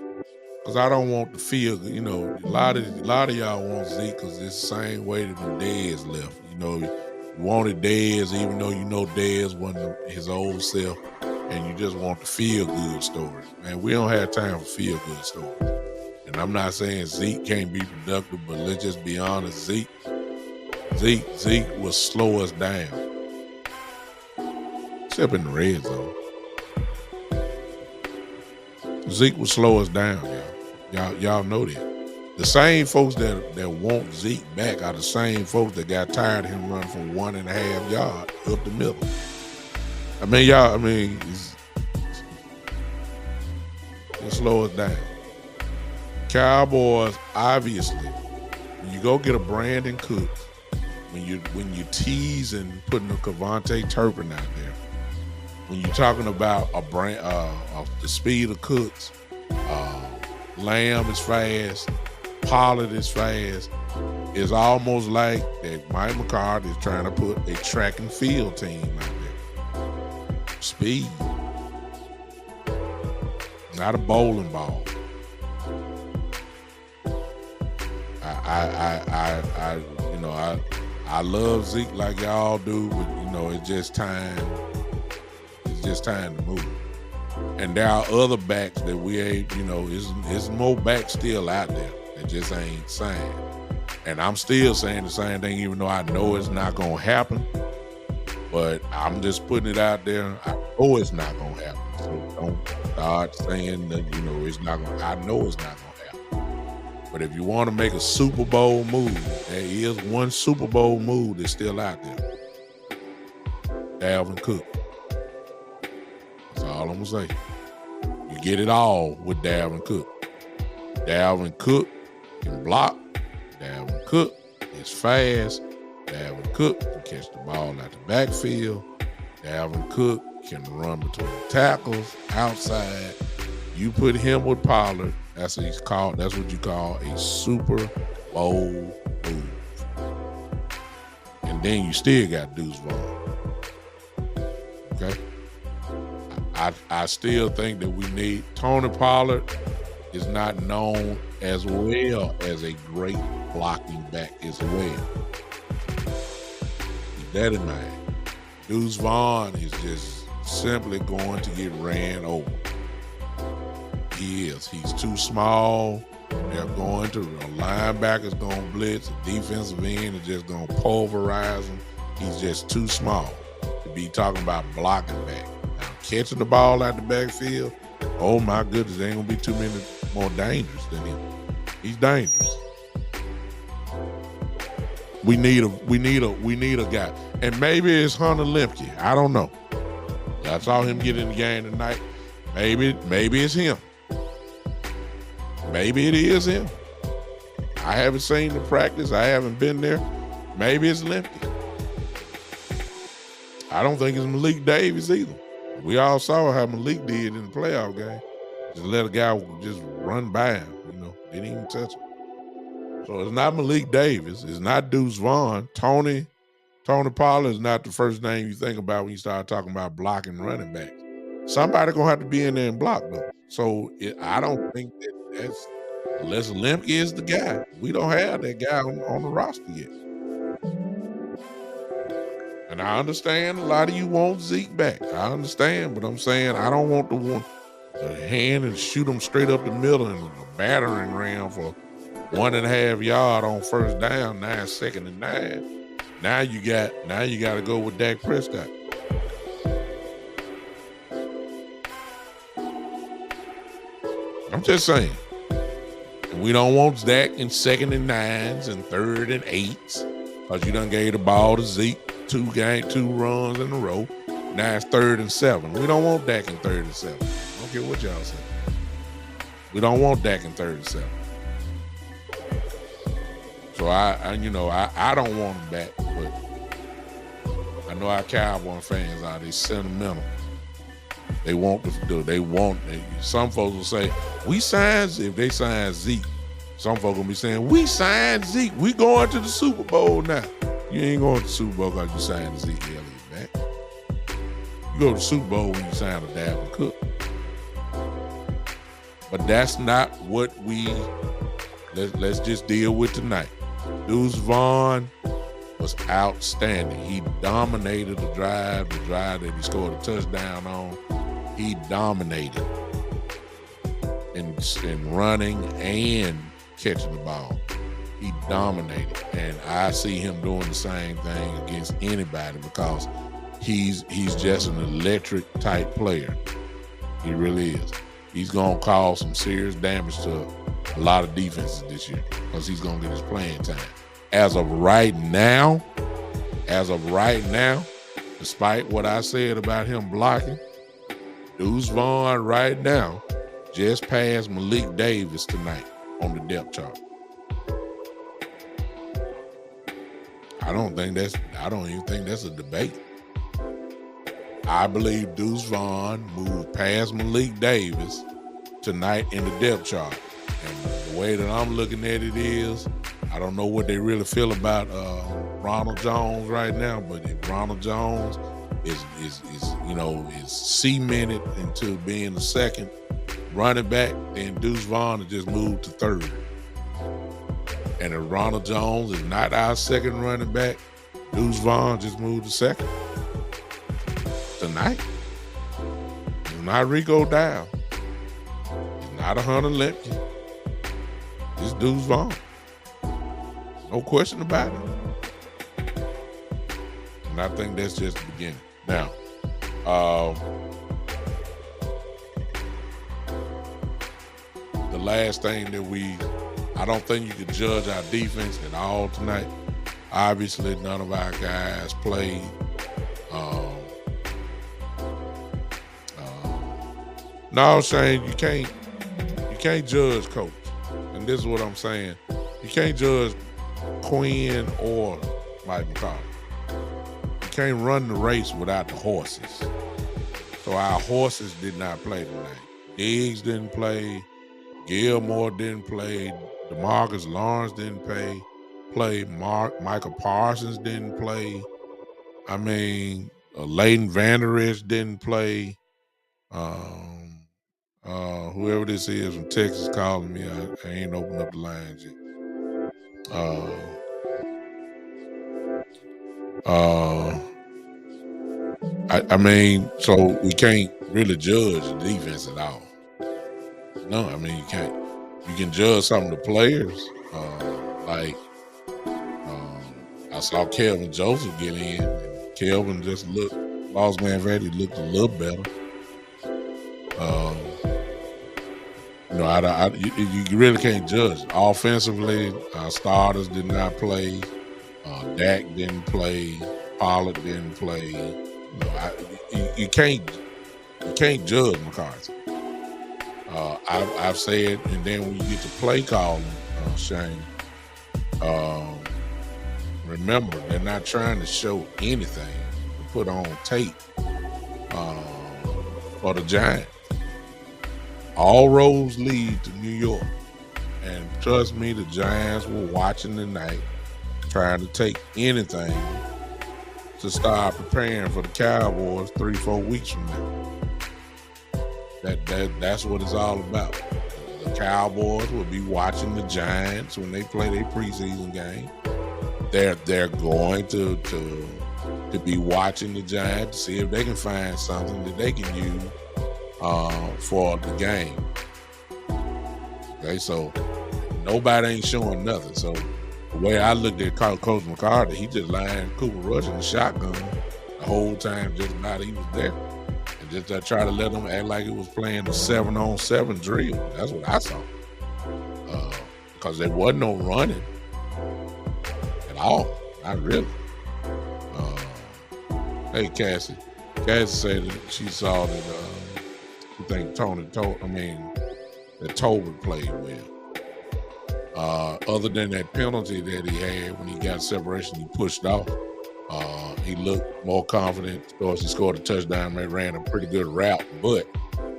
because I don't want to feel. A lot of y'all want Zeke because it's the same way that when Dez left. You wanted Dez, even though Dez wasn't his old self. and you just want the feel-good stories. Man, we don't have time for feel-good stories. And I'm not saying Zeke can't be productive, but let's just be honest, Zeke will slow us down. Except in the red zone. Zeke will slow us down, y'all. Y'all know that. The same folks that want Zeke back are the same folks that got tired of him running from 1.5 yards up the middle. It'll slow us down. Cowboys, obviously, when you go get a Brandon Cooks, when you tease and putting a Cavante Turpin out there, when you're talking about the speed of Cooks, Lamb is fast, Pollard is fast. It's almost like that Mike McCarthy is trying to put a track and field team out there. Speed, not a bowling ball. I love Zeke like y'all do, but it's just time. It's just time to move. And there are other backs that we ain't. There's more backs still out there that just ain't signed. And I'm still saying the same thing, even though I know it's not gonna happen. But I'm just putting it out there. I know it's not gonna happen. So don't start saying that it's not gonna. I know it's not gonna happen. But if you want to make a Super Bowl move, there is one Super Bowl move that's still out there. Dalvin Cook. That's all I'm gonna say. You get it all with Dalvin Cook. Dalvin Cook can block. Dalvin Cook is fast. Dalvin Cook can catch the ball out the backfield. Dalvin Cook can run between the tackles, outside. You put him with Pollard, that's what you call a Super Bowl move. And then you still got Deuce Vaughn. Okay? I still think that we need Tony Pollard is not known as well as a great blocking back as well. Keep that in mind. Deuce Vaughn is just simply going to get ran over. He is. He's too small. They're going to a linebackers going to blitz. A defensive end is just going to pulverize him. He's just too small to be talking about blocking back. Now, catching the ball out the backfield, oh my goodness, there ain't going to be too many more dangerous than him. He's dangerous. We need a guy. And maybe it's Hunter Lemke. I don't know. I saw him get in the game tonight. Maybe it's him. Maybe it is him. I haven't seen the practice. I haven't been there. Maybe it's Lemke. I don't think it's Malik Davis either. We all saw how Malik did in the playoff game. Just let a guy just run by him, didn't even touch him. So it's not Malik Davis. It's not Deuce Vaughn. Tony Pollard is not the first name you think about when you start talking about blocking running backs. Somebody gonna have to be in there and block though. So I don't think that's unless Lemke is the guy. We don't have that guy on the roster yet. And I understand a lot of you want Zeke back. I understand, but I'm saying I don't want the hand and shoot him straight up the middle and a battering ram for 1.5 yards on first down, 2nd and 9. Now you got to go with Dak Prescott. I'm just saying. And we don't want Dak in 2nd and 9s and 3rd and 8s because you done gave the ball to Zeke 2 runs in a row. Now it's 3rd and 7. We don't want Dak in 3rd and 7. I don't care what y'all say. We don't want Dak in 3rd and 7. So I don't want him back, but I know our Cowboy fans are. They sentimental. They want some folks will say, if they sign Zeke, some folks will be saying, we signed Zeke. We going to the Super Bowl now. You ain't going to the Super Bowl because you signed Zeke Elliott back. You go to the Super Bowl when you sign a Dalvin Cook. But that's not what let's just deal with tonight. Deuce Vaughn was outstanding. He dominated the drive that he scored a touchdown on. he dominated in running and catching the ball. He dominated, and I see him doing the same thing against anybody because he's just an electric type player. He really is. He's gonna cause some serious damage to a lot of defenses this year because he's gonna get his playing time. As of right now, despite what I said about him blocking, Deuce Vaughn right now just passed Malik Davis tonight on the depth chart. I don't even think that's a debate. I believe Deuce Vaughn moved past Malik Davis tonight in the depth chart. And the way that I'm looking at it is, I don't know what they really feel about Ronald Jones right now, but if Ronald Jones is cemented into being the second running back, then Deuce Vaughn has just moved to third. And if Ronald Jones is not our second running back, Deuce Vaughn just moved to second. Tonight. It's not Rico Dow. It's not a Hunter Lepke. It's Deuce Vaughn. No question about it. And I think that's just the beginning. Now, the last thing that I don't think you could judge our defense at all tonight. Obviously, none of our guys played. No, Shane, you can't judge coach. And this is what I'm saying. You can't judge Quinn or Mike McCarthy. You can't run the race without the horses. So our horses did not play tonight. Diggs didn't play. Gilmore didn't play. DeMarcus Lawrence didn't play. Michael Parsons didn't play. I mean, Leighton Vander Esch didn't play. Whoever this is from Texas calling me, I ain't opened up the lines yet. I mean, so we can't really judge the defense at all. No, I mean, you can't. You can judge some of the players. I saw Kelvin Joseph get in. And Kelvin just Lost Man Vandy looked a little better. You really can't judge. Offensively, our starters did not play. Dak didn't play. Pollard didn't play. You can't judge McCarthy. I've said, and then when you get to play calling, Shane, remember they're not trying to show anything to put on tape for the Giants. All roads lead to New York. And trust me, the Giants were watching tonight, trying to take anything to start preparing for the Cowboys 3-4 weeks from now. That's what it's all about. The Cowboys will be watching the Giants when they play their preseason game. They're going to be watching the Giants to see if they can find something that they can use for the game. Okay, so nobody ain't showing nothing. So the way I looked at Coach McCarthy, he just lined Cooper Rush in the shotgun the whole time, just about he was there. And just try to let them act like it was playing a 7-on-7 drill. That's what I saw. Because there wasn't no running at all. Not really. Hey, Cassie. Cassie said that she saw that she think that Tolbert played well. Other than that penalty that he had when he got separation, he pushed off. He looked more confident. Of course, he scored a touchdown. They ran a pretty good route, but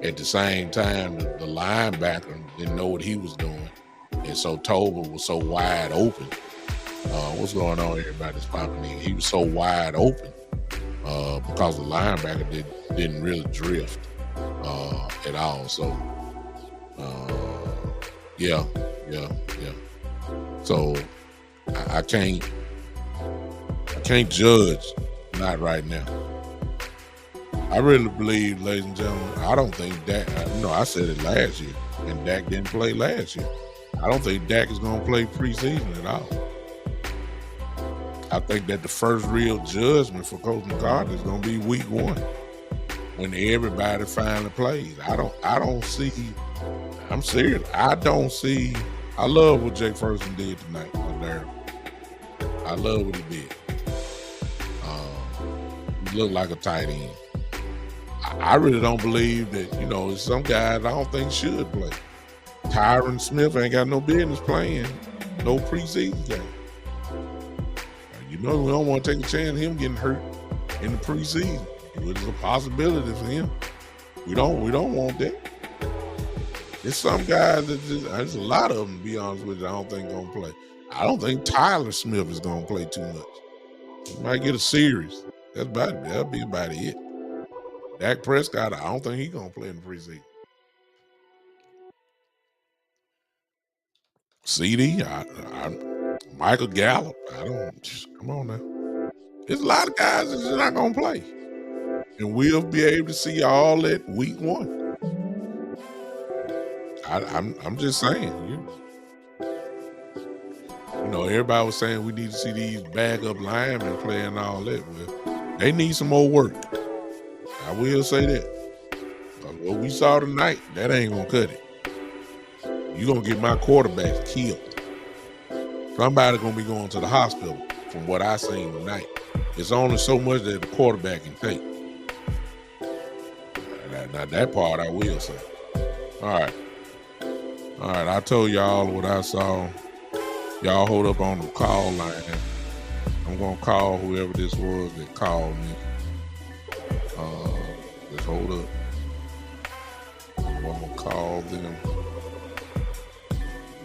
at the same time, the linebacker didn't know what he was doing, and so Tolbert was so wide open. What's going on, everybody? That's popping in. He was so wide open because the linebacker didn't really drift at all. So, yeah. So I can't judge, not right now. I really believe, ladies and gentlemen, I don't think Dak, I said it last year, and Dak didn't play last year. I don't think Dak is going to play preseason at all. I think that the first real judgment for Coach McCarthy is going to be week 1 when everybody finally plays. I'm serious. I love what Jake Ferguson did tonight, Darryl. I love what he did. He looked like a tight end. I really don't believe that, some guys I don't think should play. Tyron Smith ain't got no business playing no preseason game. We don't want to take a chance of him getting hurt in the preseason. It's a possibility for him. We don't want that. There's some guys there's a lot of them, to be honest with you, I don't think going to play. I don't think Tyler Smith is going to play too much. He might get a series. That'll be about it. Dak Prescott, I don't think he's going to play in the preseason. CD, Michael Gallup, come on now. There's a lot of guys that's not going to play. And we'll be able to see all that week 1. I'm just saying, everybody was saying we need to see these backup linemen play and all that. Well, they need some more work. I will say that. But what we saw tonight, that ain't gonna cut it. You're gonna get my quarterbacks killed. Somebody gonna be going to the hospital from what I seen tonight. It's only so much that the quarterback can take. Now that part I will say. All right, I told y'all what I saw. Y'all hold up on the call line. I'm gonna call whoever this was that called me. Just hold up. I'm gonna call them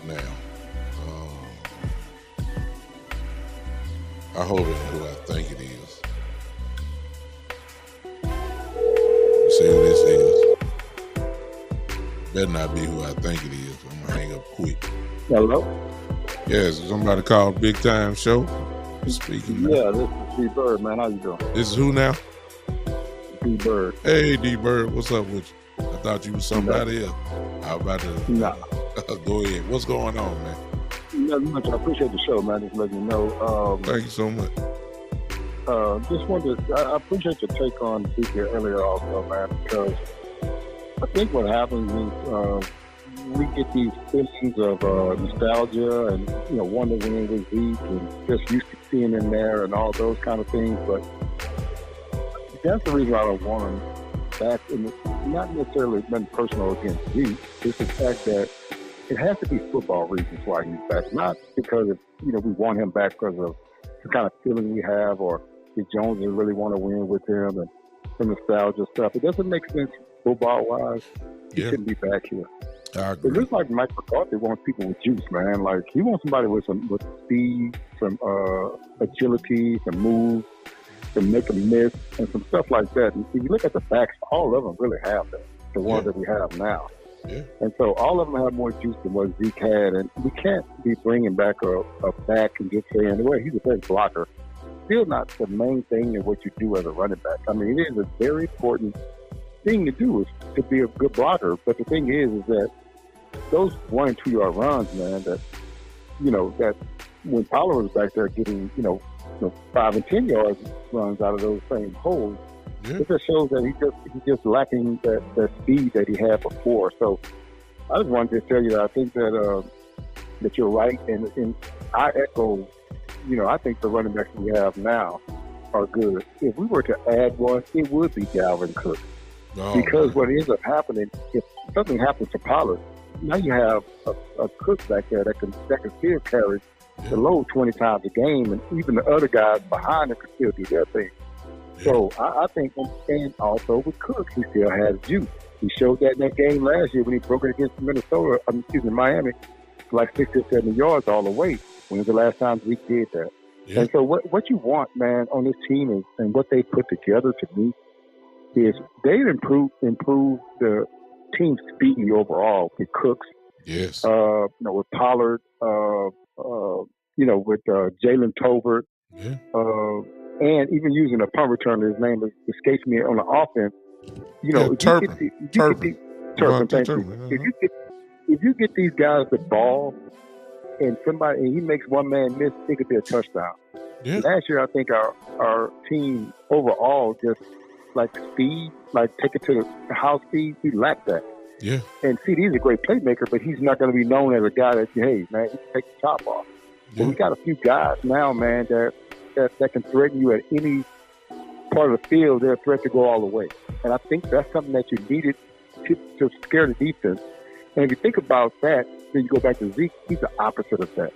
now. I hope it's who I think it is. Let's see who this is. Better not be who I think it is. I'm gonna hang up quick. Hello? Yes, somebody called Big Time Show. Speaking. Yeah, this is D-Bird, man. How you doing? This is who now? D-Bird. Hey, D-Bird. What's up with you? I thought you was somebody else. I was about to go ahead. What's going on, man? Nothing much. I appreciate the show, man. Just letting you know. Thank you so much. Just wanted to, I appreciate your take on DK earlier also, man, because I think what happens is we get these feelings of nostalgia and, wonder when it was Zeke and just used to seeing him there and all those kind of things. But that's the reason I don't want him back. And not necessarily been personal against Zeke. It's the fact that it has to be football reasons why he's back, not because of, we want him back because of the kind of feeling we have, or the Joneses really want to win with him and the nostalgia stuff. It doesn't make sense football-wise. He shouldn't be back here. I agree. It looks like Mike McCarthy wants people with juice, man. Like, he wants somebody with speed, some agility, some moves, to make a miss, and some stuff like that. And if you look at the backs, all of them really have that, the ones that we have now. Yeah. And so all of them have more juice than what Zeke had. And we can't be bringing back a back and just saying, well, he's a best blocker. Still not the main thing in what you do as a running back. I mean, it is a very important thing to do, is to be a good blocker. But the thing is that those 1 and 2 yard runs, man, that when Pollard was back there getting, 5 and 10 yards runs out of those same holes, it just shows that he's just lacking that speed that he had before. So I just wanted to tell you that I think that you're right, and I echo. I think the running backs we have now are good. If we were to add one, it would be Dalvin Cook, because what ends up happening, if something happens to Pollard, now you have a Cook back there that can still carry the load 20 times a game, and even the other guys behind him can still do their thing. So I think, and also with Cook, he still has juice. He showed that in that game last year when he broke it against Miami, like 60 or 70 yards all the way. When was the last time Zeke did that? Yeah. And so what you want, man, on this team is, and what they put together to me, is they improve the team speed overall with Cooks. Yes. With Pollard, with Jalen Tolbert. Yeah. and even using a punt returner, his name escapes me on the offense. You know, Turpin. Turpin, thank you. If you get these guys the ball and he makes one man miss, it could be a touchdown. Yeah. Last year, I think our team overall just like speed, like take it to the house speed, we lack that. Yeah. And CD's a great playmaker, but he's not going to be known as a guy that, hey, man, you can take the top off. Yeah. But we got a few guys now, man, that can threaten you at any part of the field. They're a threat to go all the way. And I think that's something that you needed to scare the defense. And if you think about that, then you go back to Zeke, he's the opposite of that.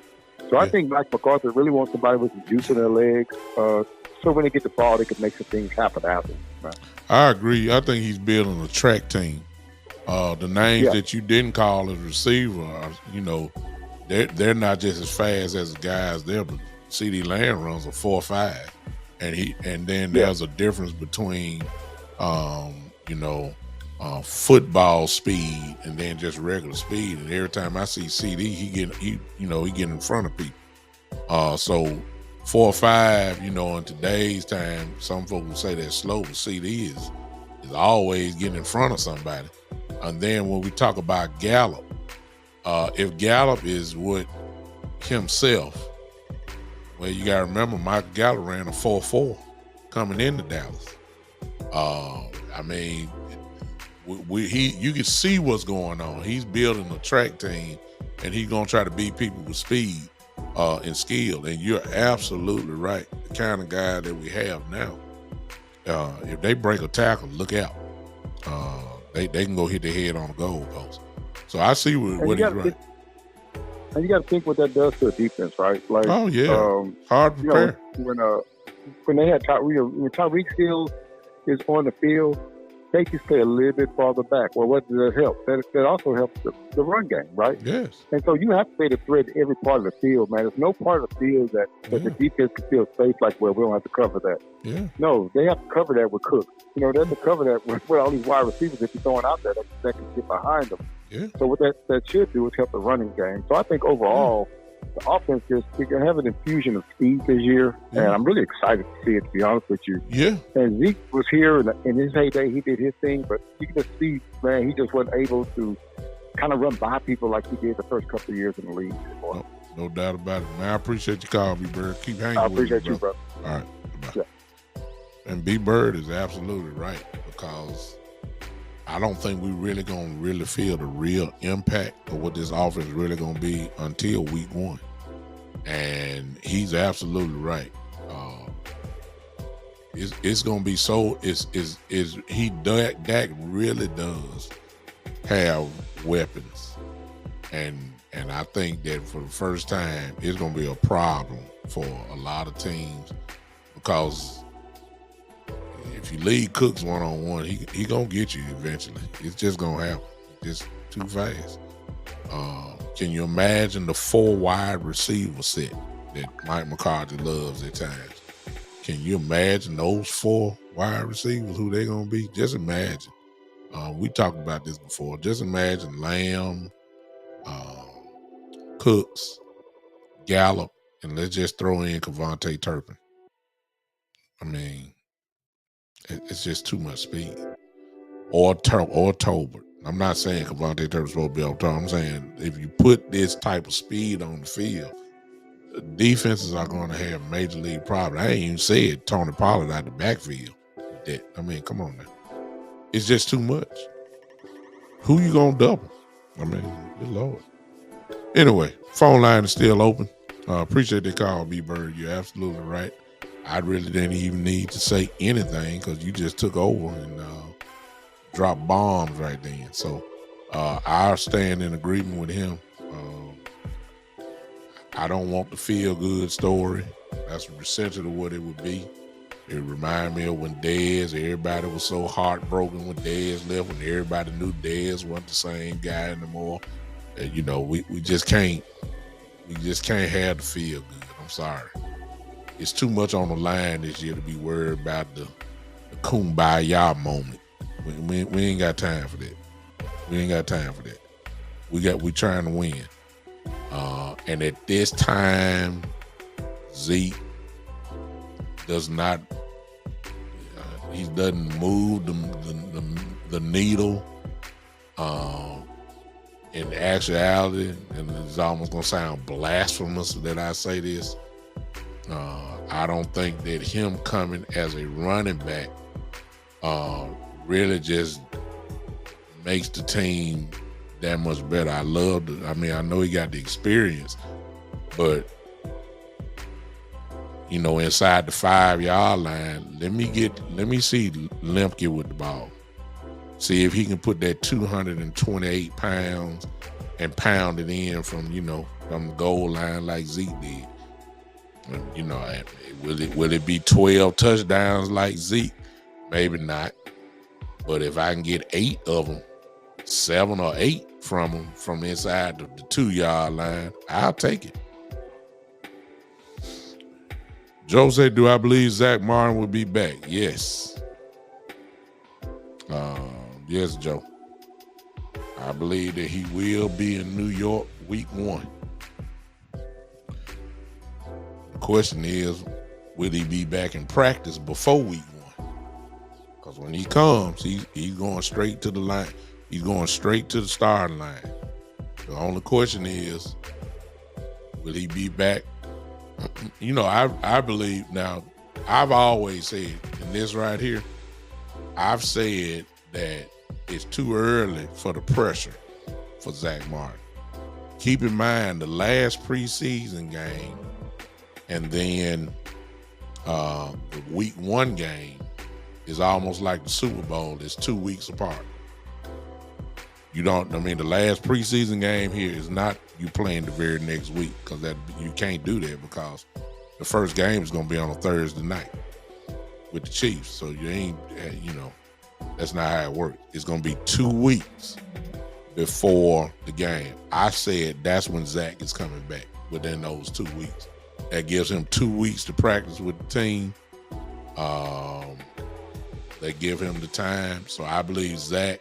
So I think Mike McCarthy really wants somebody with some juice in their legs, so when they get the ball, they can make some things happen after. Right? I agree. I think he's building a track team. The names that you didn't call as receiver, they're not just as fast as the guys there, but CD Lamb runs a 4.5, and then there's a difference between football speed and then just regular speed. And every time I see CD, he get in front of people. So 4.5, in today's time, some folks will say that's slow, but CD is always getting in front of somebody. And then when we talk about Gallup, if Gallup is what himself, well, you got to remember Michael Gallup ran a 4.4 coming into Dallas. You can see what's going on. He's building a track team, and he's gonna try to beat people with speed and skill. And you're absolutely right. The kind of guy that we have now, if they break a tackle, look out. They can go hit their head on the goal post. So I see what he's right. And you got to think what that does to a defense, right? Like, hard to prepare. When they had when Tyreek Hill is on the field, safeties play a little bit farther back. Well, what does that help? That also helps the run game, right? Yes. And so you have to be able to thread every part of the field, man. There's no part of the field that the defense can feel safe, like, well, we don't have to cover that. Yeah. No, they have to cover that with Cook. They have to cover that with all these wide receivers that you're throwing out there that can get behind them. Yeah. So what that should do is help the running game. So I think overall, the offense we can have an infusion of speed this year, and I'm really excited to see it, to be honest with you. Yeah. And Zeke was here in his heyday. He did his thing, but you can just see, man, he just wasn't able to kind of run by people like he did the first couple of years in the league. No doubt about it, man. I appreciate you calling me, Bird. Keep hanging with me, I appreciate you, brother. All right. Goodbye. Yeah. And B. Bird is absolutely right, because I don't think we really going to really feel the real impact of what this offense is really going to be until week 1. And he's absolutely right. It's going to be so. Dak really does have weapons, and I think that for the first time, it's going to be a problem for a lot of teams, because if you lead Cooks one-on-one, he gonna get you eventually. It's just gonna happen. Just too fast. Can you imagine the 4 wide receiver set that Mike McCarthy loves at times? Can you imagine those 4 wide receivers, who they gonna be? Just imagine. We talked about this before. Just imagine Lamb, Cooks, Gallup, and let's just throw in Kevontae Turpin. I mean, it's just too much speed. Or Tolbert. I'm not saying Kevontae Turpin's supposed to be on top. I'm saying if you put this type of speed on the field, defenses are going to have major league problems. I ain't even said Tony Pollard out the backfield. I mean, come on now. It's just too much. Who you going to double? I mean, good Lord. Anyway, phone line is still open. Appreciate the call, B-Bird. You're absolutely right. I really didn't even need to say anything, because you just took over and dropped bombs right then. So I stand in agreement with him. I don't want the feel-good story. That's essentially what it would be. It reminded me of when Dez, everybody was so heartbroken when Dez left, when everybody knew Dez wasn't the same guy anymore. We just can't have the feel-good. I'm sorry. It's too much on the line this year to be worried about the kumbaya moment. We ain't got time for that. We trying to win. And at this time, Zeke, does not. He doesn't move the needle. In actuality, and it's almost gonna sound blasphemous that I say this. I don't think that him coming as a running back really just makes the team that much better. I know he got the experience, but inside the 5-yard line, let me see Lemke with the ball. See if he can put that 228 pounds and pound it in from the goal line like Zeke did. Will it be 12 touchdowns like Zeke? Maybe not. But if I can get 8 of them, 7 or 8 from him from inside the 2-yard line, I'll take it. Joe said, do I believe Zach Martin will be back? Yes. Yes, Joe. I believe that he will be in New York week 1. The question is, will he be back in practice before week 1? Because when he comes, he's going straight to the line. He's going straight to the starting line. The only question is, will he be back? I believe now, I've always said, in this right here, I've said that it's too early for the pressure for Zach Martin. Keep in mind the last preseason game and then the week 1 game is almost like the Super Bowl. It's 2 weeks apart. The last preseason game here is not you playing the very next week, because that you can't do that, because the first game is going to be on a Thursday night with the Chiefs. So you ain't, that's not how it works. It's going to be 2 weeks before the game. I said that's when Zach is coming back, within those 2 weeks. That gives him 2 weeks to practice with the team. They give him the time. So I believe Zach,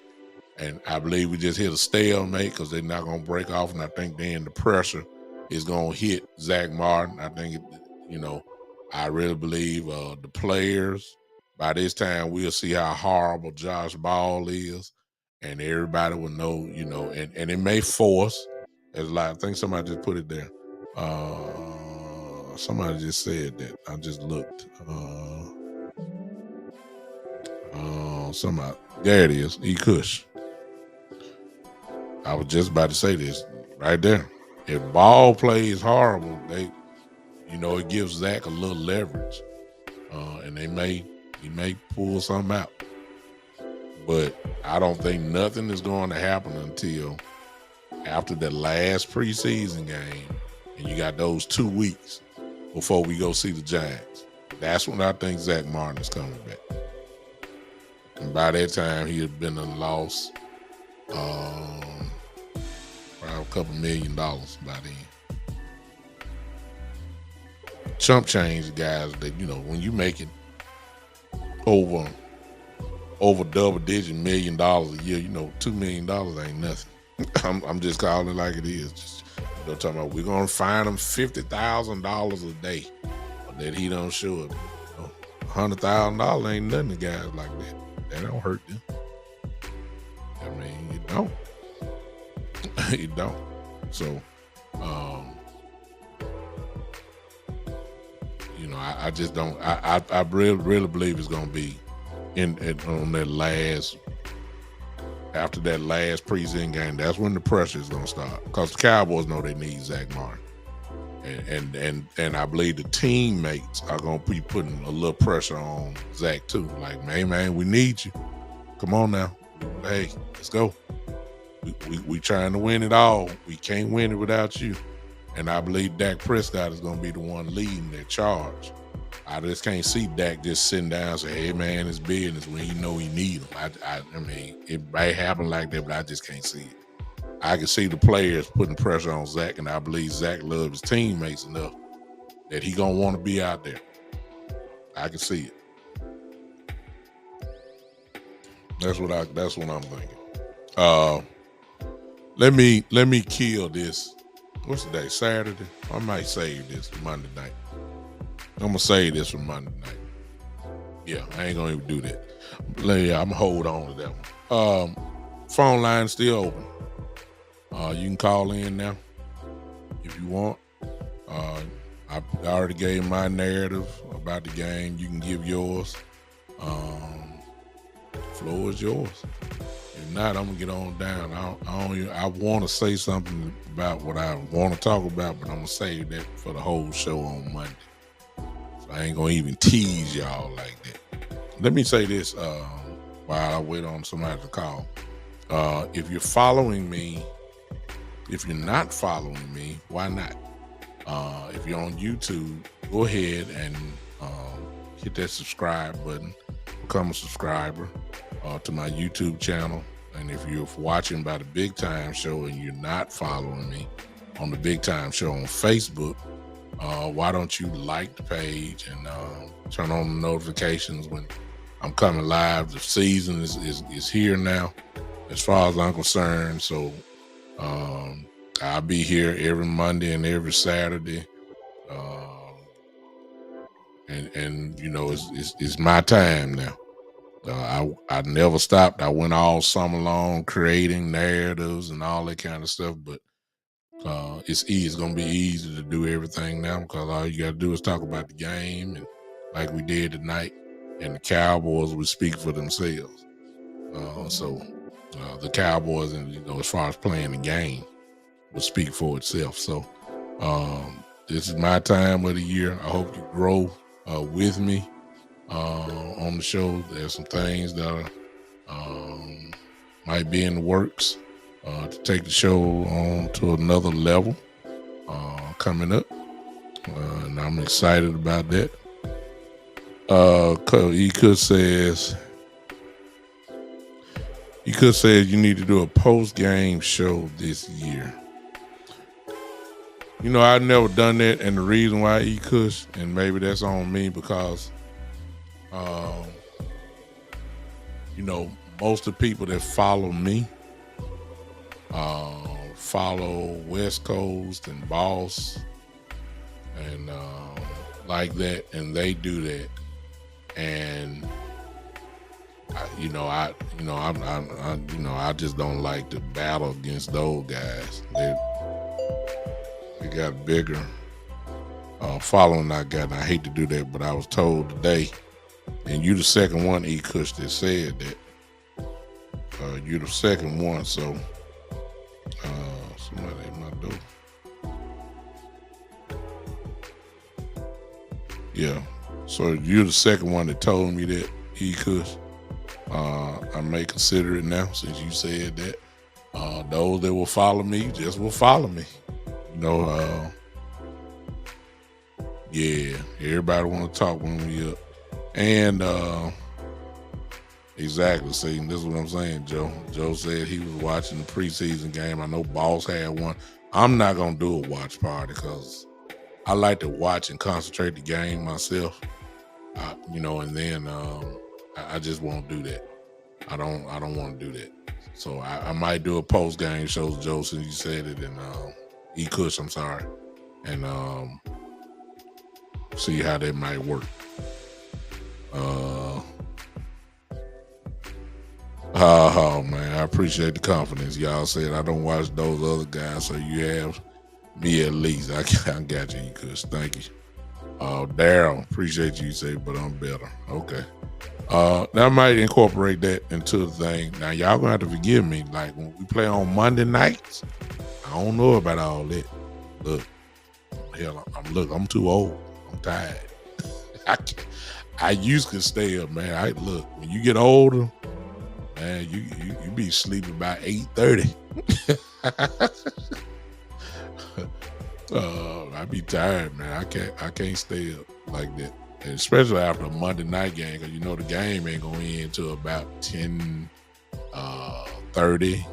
and I believe we just hit a stalemate because they're not going to break off. And I think then the pressure is going to hit Zach Martin. I think, I really believe the players, by this time, we'll see how horrible Josh Ball is. And everybody will know, and it may force, I think somebody just put it there. Somebody just said that. I just looked. Somebody, there it is. E-Kush. I was just about to say this right there. If Ball plays horrible, it gives Zach a little leverage, and he may pull something out. But I don't think nothing is going to happen until after the last preseason game, and you got those 2 weeks before we go see the Giants. That's when I think Zach Martin is coming back. And by that time, he had been and lost probably a couple $1 million by then. Chump change guys that, when you make it over double-digit $1 million a year, $2 million ain't nothing. I'm just calling it like it is. Just, talking about we're gonna fine him $50,000 a day that he don't show up. $100,000 ain't nothing to guys like that. That don't hurt them. It don't. It don't. So, I just don't. I really believe it's gonna be on that last. After that last preseason game, that's when the pressure is going to start, because the Cowboys know they need Zach Martin, and I believe the teammates are going to be putting a little pressure on Zach too. Like, man, we need you. Come on now, hey, let's go. We trying to win it all. We can't win it without you. And I believe Dak Prescott is going to be the one leading that charge. I just can't see Dak just sitting down and say, hey, man, it's business when he know he need him. I mean, it may happen like that, but I just can't see it. I can see the players putting pressure on Zach, and I believe Zach loves his teammates enough that he going to want to be out there. I can see it. That's what I'm thinking. Let me kill this. What's the day? Saturday? I might save this Monday night. I'm gonna save this for Monday night. Yeah, I ain't gonna even do that. Yeah, I'm gonna hold on to that one. Phone line still open. You can call in now if you want. I already gave my narrative about the game. You can give yours. Floor is yours. If not, I'm gonna get on down. I want to say something about what I want to talk about, but I'm gonna save that for the whole show on Monday. So I ain't gonna even tease y'all like that. Let me say this while I wait on somebody to call. If you're following me, if you're not following me, why not? If you're on YouTube, go ahead and hit that subscribe button. Become a subscriber to my YouTube channel. And if you're watching by the Big Time Show and you're not following me on the Big Time Show on Facebook, why don't you like the page and turn on the notifications when I'm coming live? The season is here now, as far as I'm concerned. So I'll be here every Monday and every Saturday. And you know, it's my time now. I never stopped. I went all summer long creating narratives and all that kind of stuff, but it's easy. It's gonna be easy to do everything now because all you gotta do is talk about the game, and like we did tonight, and the Cowboys would speak for themselves. So the Cowboys, and you know, as far as playing the game, will speak for itself. So this is my time of the year. I hope you grow with me on the show. There's some things that might be in the works to take the show on to another level coming up, and I'm excited about that. Eka says you need to do a post-game show this year. You know, I've never done that, and the reason why Ekush, and maybe that's on me because you know, most of the people that follow me follow West Coast and Boss and like that, and they do that. And I just don't like to battle against those guys. They got bigger following I got, and I hate to do that, but I was told today, and you the second one, E-Kush, that said that. You're the second one, so somebody at my door. Yeah, so you're the second one that told me that, E-Kush. I may consider it now since you said that. Those that will follow me just will follow me. You know, yeah, everybody want to talk when we up. And exactly, see, this is what I'm saying, Joe. Joe said he was watching the preseason game. I know Boss had one. I'm not going to do a watch party because I like to watch and concentrate the game myself. And then I just won't do that. I don't want to do that. So I might do a post-game show, Joe, since you said it, and E-Kush, I'm sorry, and see how that might work. Oh man, I appreciate the confidence. Y'all said I don't watch those other guys, so you have me at least. I got you, E-Kush. Thank you. Daryl, appreciate you say, but I'm better. Okay. I might incorporate that into the thing. Now y'all gonna have to forgive me. Like when we play on Monday nights, I don't know about all that. Look, hell, I'm too old. I'm tired. I used to stay up, man. Look, when you get older, man, you be sleeping about 8:30. I be tired, man. I can't stay up like that, and especially after a Monday night game, because you know the game ain't gonna end until about 10:30.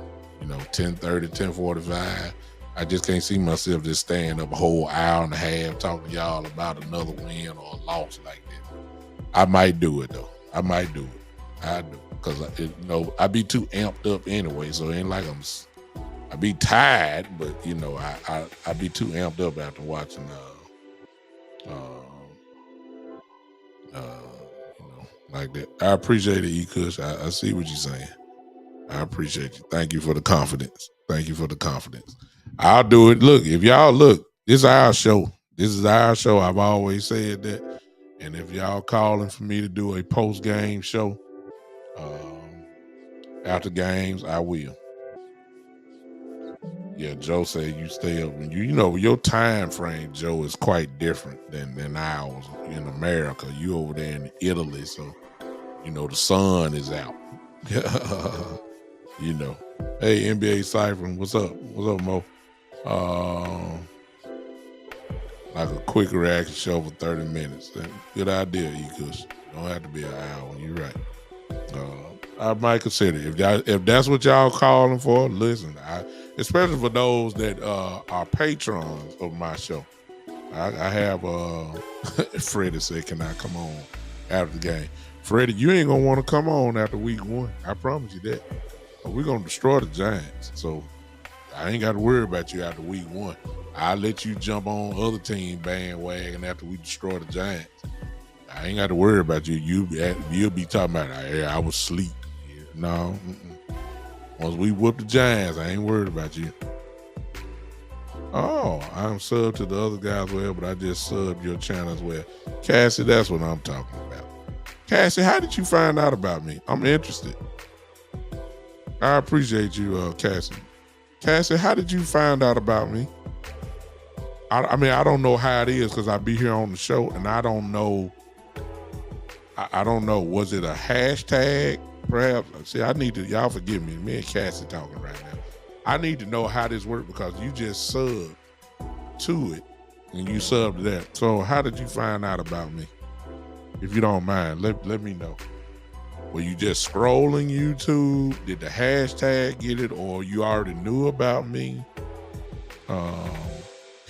10:30, 10:45. I just can't see myself just staying up a whole hour and a half talking to y'all about another win or a loss like that. I might do it though. I might do it. I do, because I be too amped up anyway. So it ain't like I be tired, but I be too amped up after watching like that. I appreciate it, E. Kush. I see what you're saying. I appreciate you. Thank you for the confidence. Thank you for the confidence. I'll do it. Look, if y'all look, this is our show. This is our show. I've always said that. And if y'all calling for me to do a post-game show after games, I will. Yeah, Joe said you stay up. And you know, your time frame, Joe, is quite different than ours in America. You over there in Italy, so, you know, the sun is out. You know. Hey, NBA Cypher, what's up? What's up, Mo? Like a quick reaction show for 30 minutes. Good idea, E-Kush. Don't have to be an hour. You're right. I might consider it. If that's what y'all calling for, listen. Especially for those that are patrons of my show. I have Freddie said, "Can I come on after the game?" Freddie, you ain't gonna want to come on after week 1. I promise you that. We're gonna destroy the Giants, so I ain't got to worry about you after week 1. I'll let you jump on other team bandwagon after we destroy the Giants. I ain't got to worry about you. You'll be talking about, hey, I was asleep. Yeah, no. Once we whoop the Giants, I ain't worried about you. Oh, I'm subbed to the other guy as well, but I just subbed your channel as well. Cassie, that's what I'm talking about. Cassie, how did you find out about me? I'm interested. I appreciate you, Cassie. Cassie, how did you find out about me? I mean, I don't know how it is because I be here on the show, and I don't know. I don't know. Was it a hashtag? Perhaps. See, I need to. Y'all forgive me. Me and Cassie talking right now. I need to know how this works because you just subbed to it, and you subbed to that. So, how did you find out about me? If you don't mind, let me know. Were you just scrolling YouTube? Did the hashtag get it, or you already knew about me?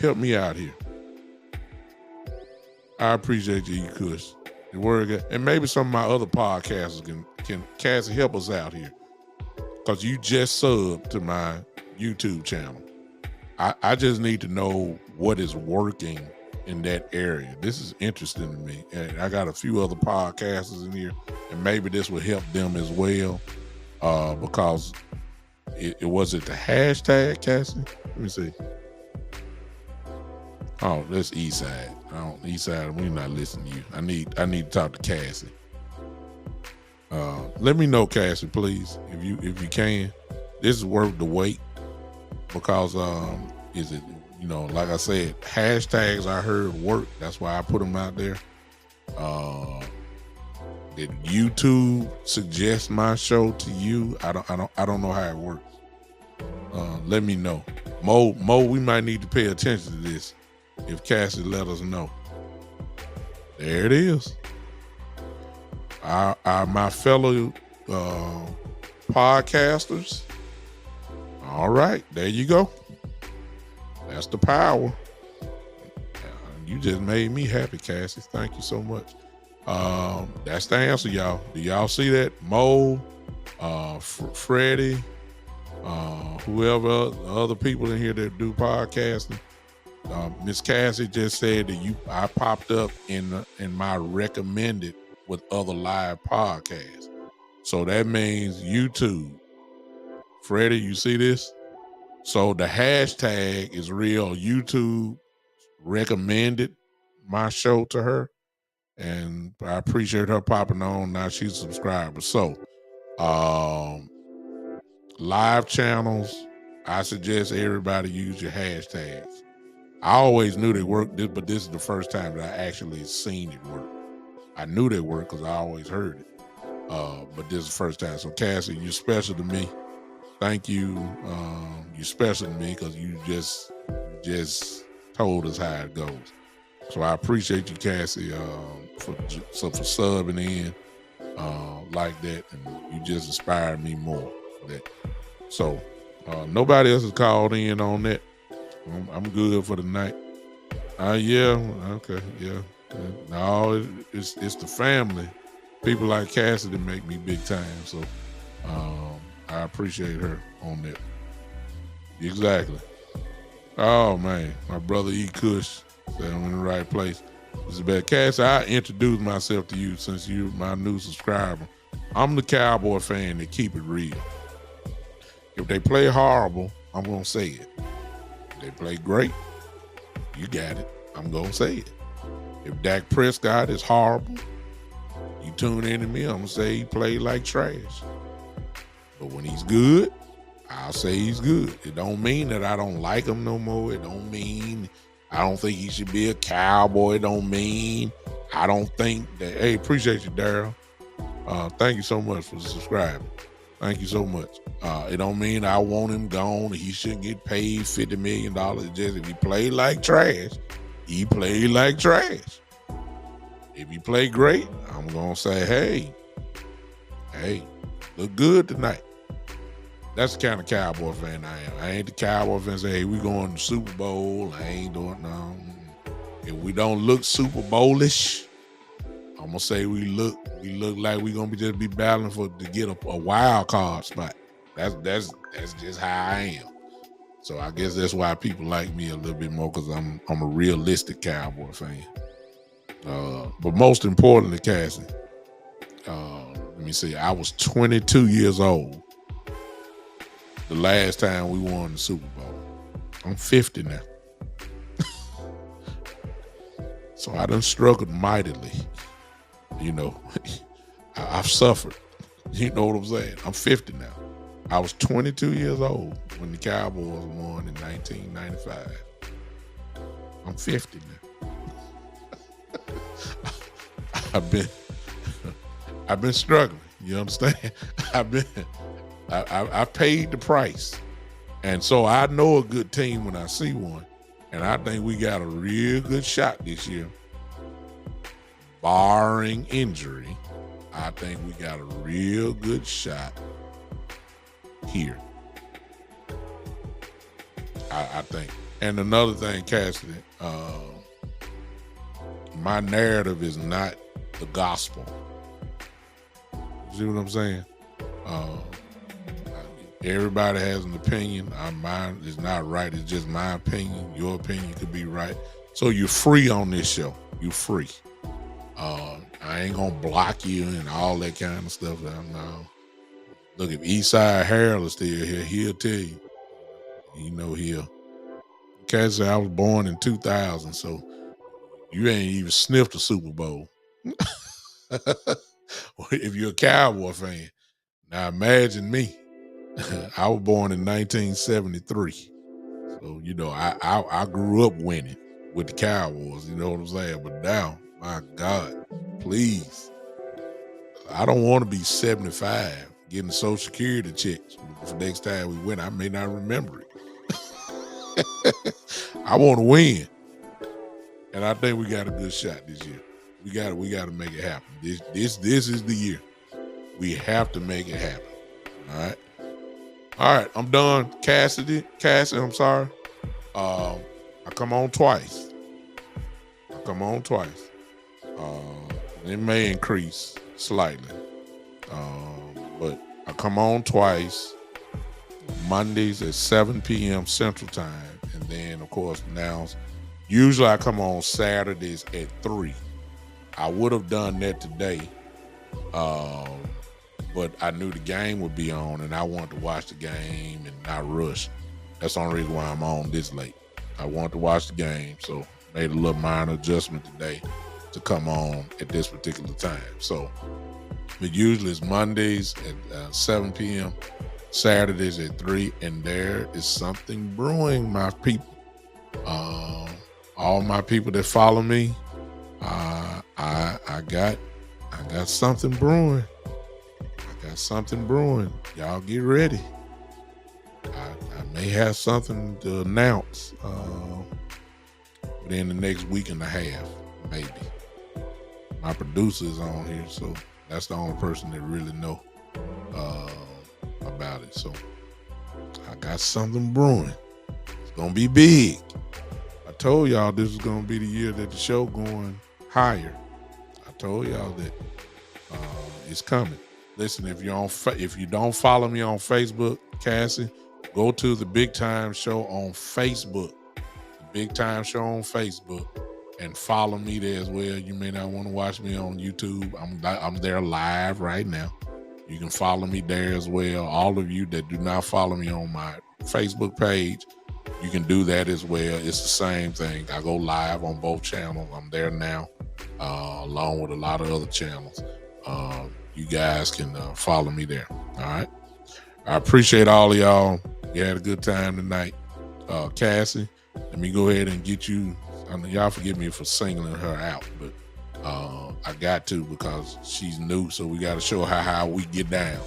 Help me out here. I appreciate you, Kush. The word, and maybe some of my other podcasters can Cassie help us out here, because you just subbed to my YouTube channel. I just need to know what is working in that area. This is interesting to me, and I got a few other podcasters in here, and maybe this will help them as well, because it was it the hashtag, Cassie? Let me see. Oh, that's Eastside. Eastside, we're not listening to you. I need to talk to Cassie. Let me know, Cassie, please, if you can. This is worth the wait, because is it, you know, like I said, hashtags I heard work. That's why I put them out there. Did YouTube suggest my show to you? I don't know how it works. Let me know. Mo, we might need to pay attention to this if Cassie let us know. There it is. My fellow podcasters. All right, there you go. That's the power. You just made me happy, Cassie. Thank you so much. That's the answer, y'all. Do y'all see that? Mo, Freddie, whoever other people in here that do podcasting. Miss Cassie just said that I popped up in my recommended with other live podcasts. So that means YouTube. Freddie, you see this? So the hashtag is real. YouTube recommended my show to her, and I appreciate her popping on. Now she's a subscriber. So live channels, I suggest everybody use your hashtags. I always knew they worked, but this is the first time that I actually seen it work. I knew they worked because I always heard it, but this is the first time. So Cassie, you're special to me. Thank you. You're special to me because you just told us how it goes. So I appreciate you, Cassie, for subbing in like that, and you just inspired me more for that. So nobody else has called in on that. I'm good for the night. Yeah, okay, yeah. No, it's the family. People like Cassie that make me big time. So I appreciate her on that. Exactly. Oh man, my brother E. Kush said I'm in the right place. This is bad. Cass, I introduced myself to you since you're my new subscriber. I'm the Cowboy fan that keep it real. If they play horrible, I'm going to say it. If they play great, you got it. I'm going to say it. If Dak Prescott is horrible, you tune in to me, I'm going to say he played like trash. But when he's good, I'll say he's good. It don't mean that I don't like him no more. It don't mean I don't think he should be a Cowboy. It don't mean I don't think that, hey, appreciate you, Daryl. Thank you so much for subscribing. Thank you so much. It don't mean I want him gone. He shouldn't get paid $50 million. Just if he played like trash, he played like trash. If he played great, I'm going to say, hey, look good tonight. That's the kind of Cowboy fan I am. I ain't the Cowboy fan say, hey, we going to the Super Bowl. I ain't doing no. If we don't look Super Bowl-ish, I'm gonna say we look like we gonna just be battling to get a wild card spot. That's just how I am. So I guess that's why people like me a little bit more, because I'm a realistic Cowboy fan. But most importantly, Cassie, let me see. I was 22 years old the last time we won the Super Bowl. I'm 50 now. So I done struggled mightily. You know, I've suffered. You know what I'm saying? I'm 50 now. I was 22 years old when the Cowboys won in 1995. I'm 50 now. I've been struggling. You understand? I paid the price. And so I know a good team when I see one. And I think we got a real good shot this year. Barring injury, I think we got a real good shot here. I think. And another thing, Cassidy, my narrative is not the gospel. You see what I'm saying? Everybody has an opinion. Mine is not right. It's just my opinion. Your opinion could be right. So you're free on this show. You're free. I ain't gonna block you and all that kind of stuff. No. Look, if Eastside Harold is still here, he'll tell you. You know Cassidy, I was born in 2000, so you ain't even sniffed a Super Bowl. If you're a Cowboy fan. Now imagine me. I was born in 1973. So, you know, I grew up winning with the Cowboys, you know what I'm saying? But now, my God, please. I don't want to be 75 getting Social Security checks. The next time we win, I may not remember it. I want to win. And I think we got a good shot this year. We got to make it happen. This is the year. We have to make it happen. All right, I'm done. Cassie, I'm sorry. I come on twice. It may increase slightly. But I come on twice. Mondays at 7 p.m. Central Time. And then, of course, now, usually I come on Saturdays at 3. I would have done that today. But I knew the game would be on, and I wanted to watch the game and not rush. That's the only reason why I'm on this late. I wanted to watch the game, so made a little minor adjustment today to come on at this particular time. So, but usually it's Mondays at 7 p.m., Saturdays at 3, and there is something brewing, my people. All my people that follow me, I got something brewing. Y'all get ready. I may have something to announce within the next week and a half, maybe. My producer is on here, so that's the only person that really know about it. So I got something brewing. It's gonna be big. I told y'all this was gonna be the year that the show going higher. I told y'all that it's coming. Listen, if you don't follow me on Facebook, Cassie, go to the Big Time Show on Facebook. The Big Time Show on Facebook. and follow me there as well. You may not want to watch me on YouTube. I'm there live right now. You can follow me there as well. All of you that do not follow me on my Facebook page, you can do that as well. It's the same thing. I go live on both channels. I'm there now, along with a lot of other channels. You guys can follow me there. All right. I appreciate all of y'all. You had a good time tonight. Cassie, let me go ahead and get you. I mean, y'all forgive me for singling her out, but I got to because she's new, so we got to show her how we get down.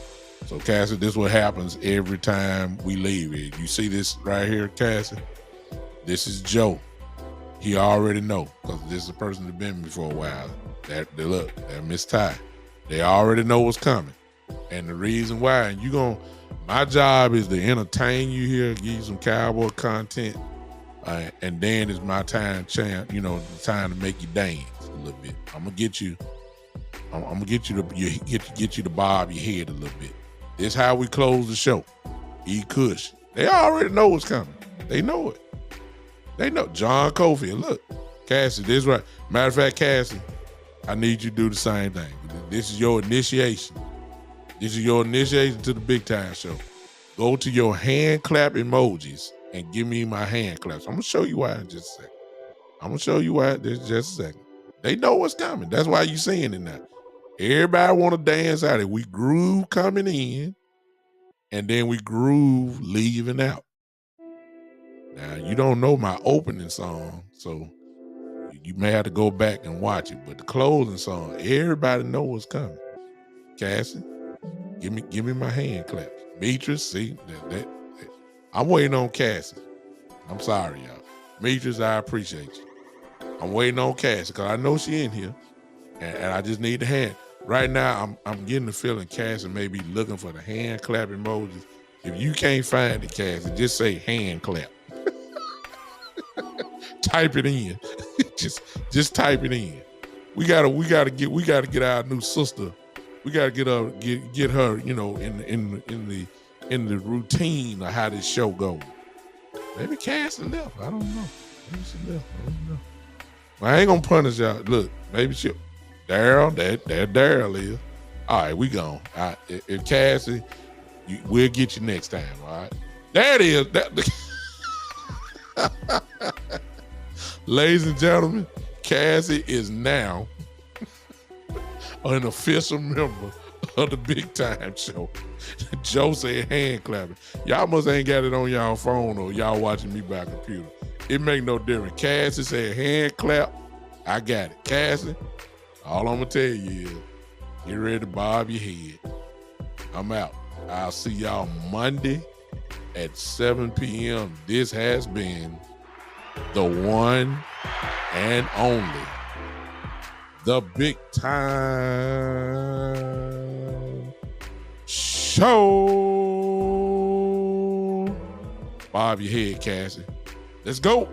So, Cassie, this is what happens every time we leave here. You see this right here, Cassie? This is Joe. He already know because this is a person that's been with me for a while. Look, that Miss Ty. They already know what's coming. And the reason why, and my job is to entertain you here, give you some cowboy content, and then it's my time, the time to make you dance a little bit. I'm gonna get you to bob your head a little bit. This is how we close the show. E. Kush. They already know what's coming. They know it. They know. John Cofield. Look, Cassie, this is right. Matter of fact, Cassie, I need you to do the same thing. This is your initiation. This is your initiation to the Big Time Show. Go to your hand clap emojis and give me my hand claps. I'm going to show you why in just a second. They know what's coming. That's why you seeing it now. Everybody want to dance out of it. We groove coming in, and then we groove leaving out. Now, you don't know my opening song, so you may have to go back and watch it. But the closing song, everybody know what's coming. Cassie, give me my hand claps. Beatrice, see that I'm waiting on Cassie. I'm sorry, y'all. Beatrice, I appreciate you. I'm waiting on Cassie because I know she in here, and I just need the hand. Right now, I'm getting the feeling Cassie may be looking for the hand clap emojis. If you can't find it, Cassie, just say hand clap. Type it in. just type it in. We gotta get our new sister. We gotta get her, in the routine of how this show goes. Maybe Cassie left. I don't know. Maybe she left. I don't know. Well, I ain't gonna punish y'all. Look, maybe Daryl. There Daryl is. All right, we gone. All right, if Cassie, we'll get you next time. All right. There it is. Ladies and gentlemen, Cassie is now an official member of the Big Time Show. Joe said hand clapping. Y'all must ain't got it on y'all phone or y'all watching me by computer. It make no difference. Cassie said hand clap. I got it. Cassie, all I'm going to tell you is get ready to bob your head. I'm out. I'll see y'all Monday at 7 p.m. This has been the one and only, the Big Time Show. Bob your head, Cassie. Let's go.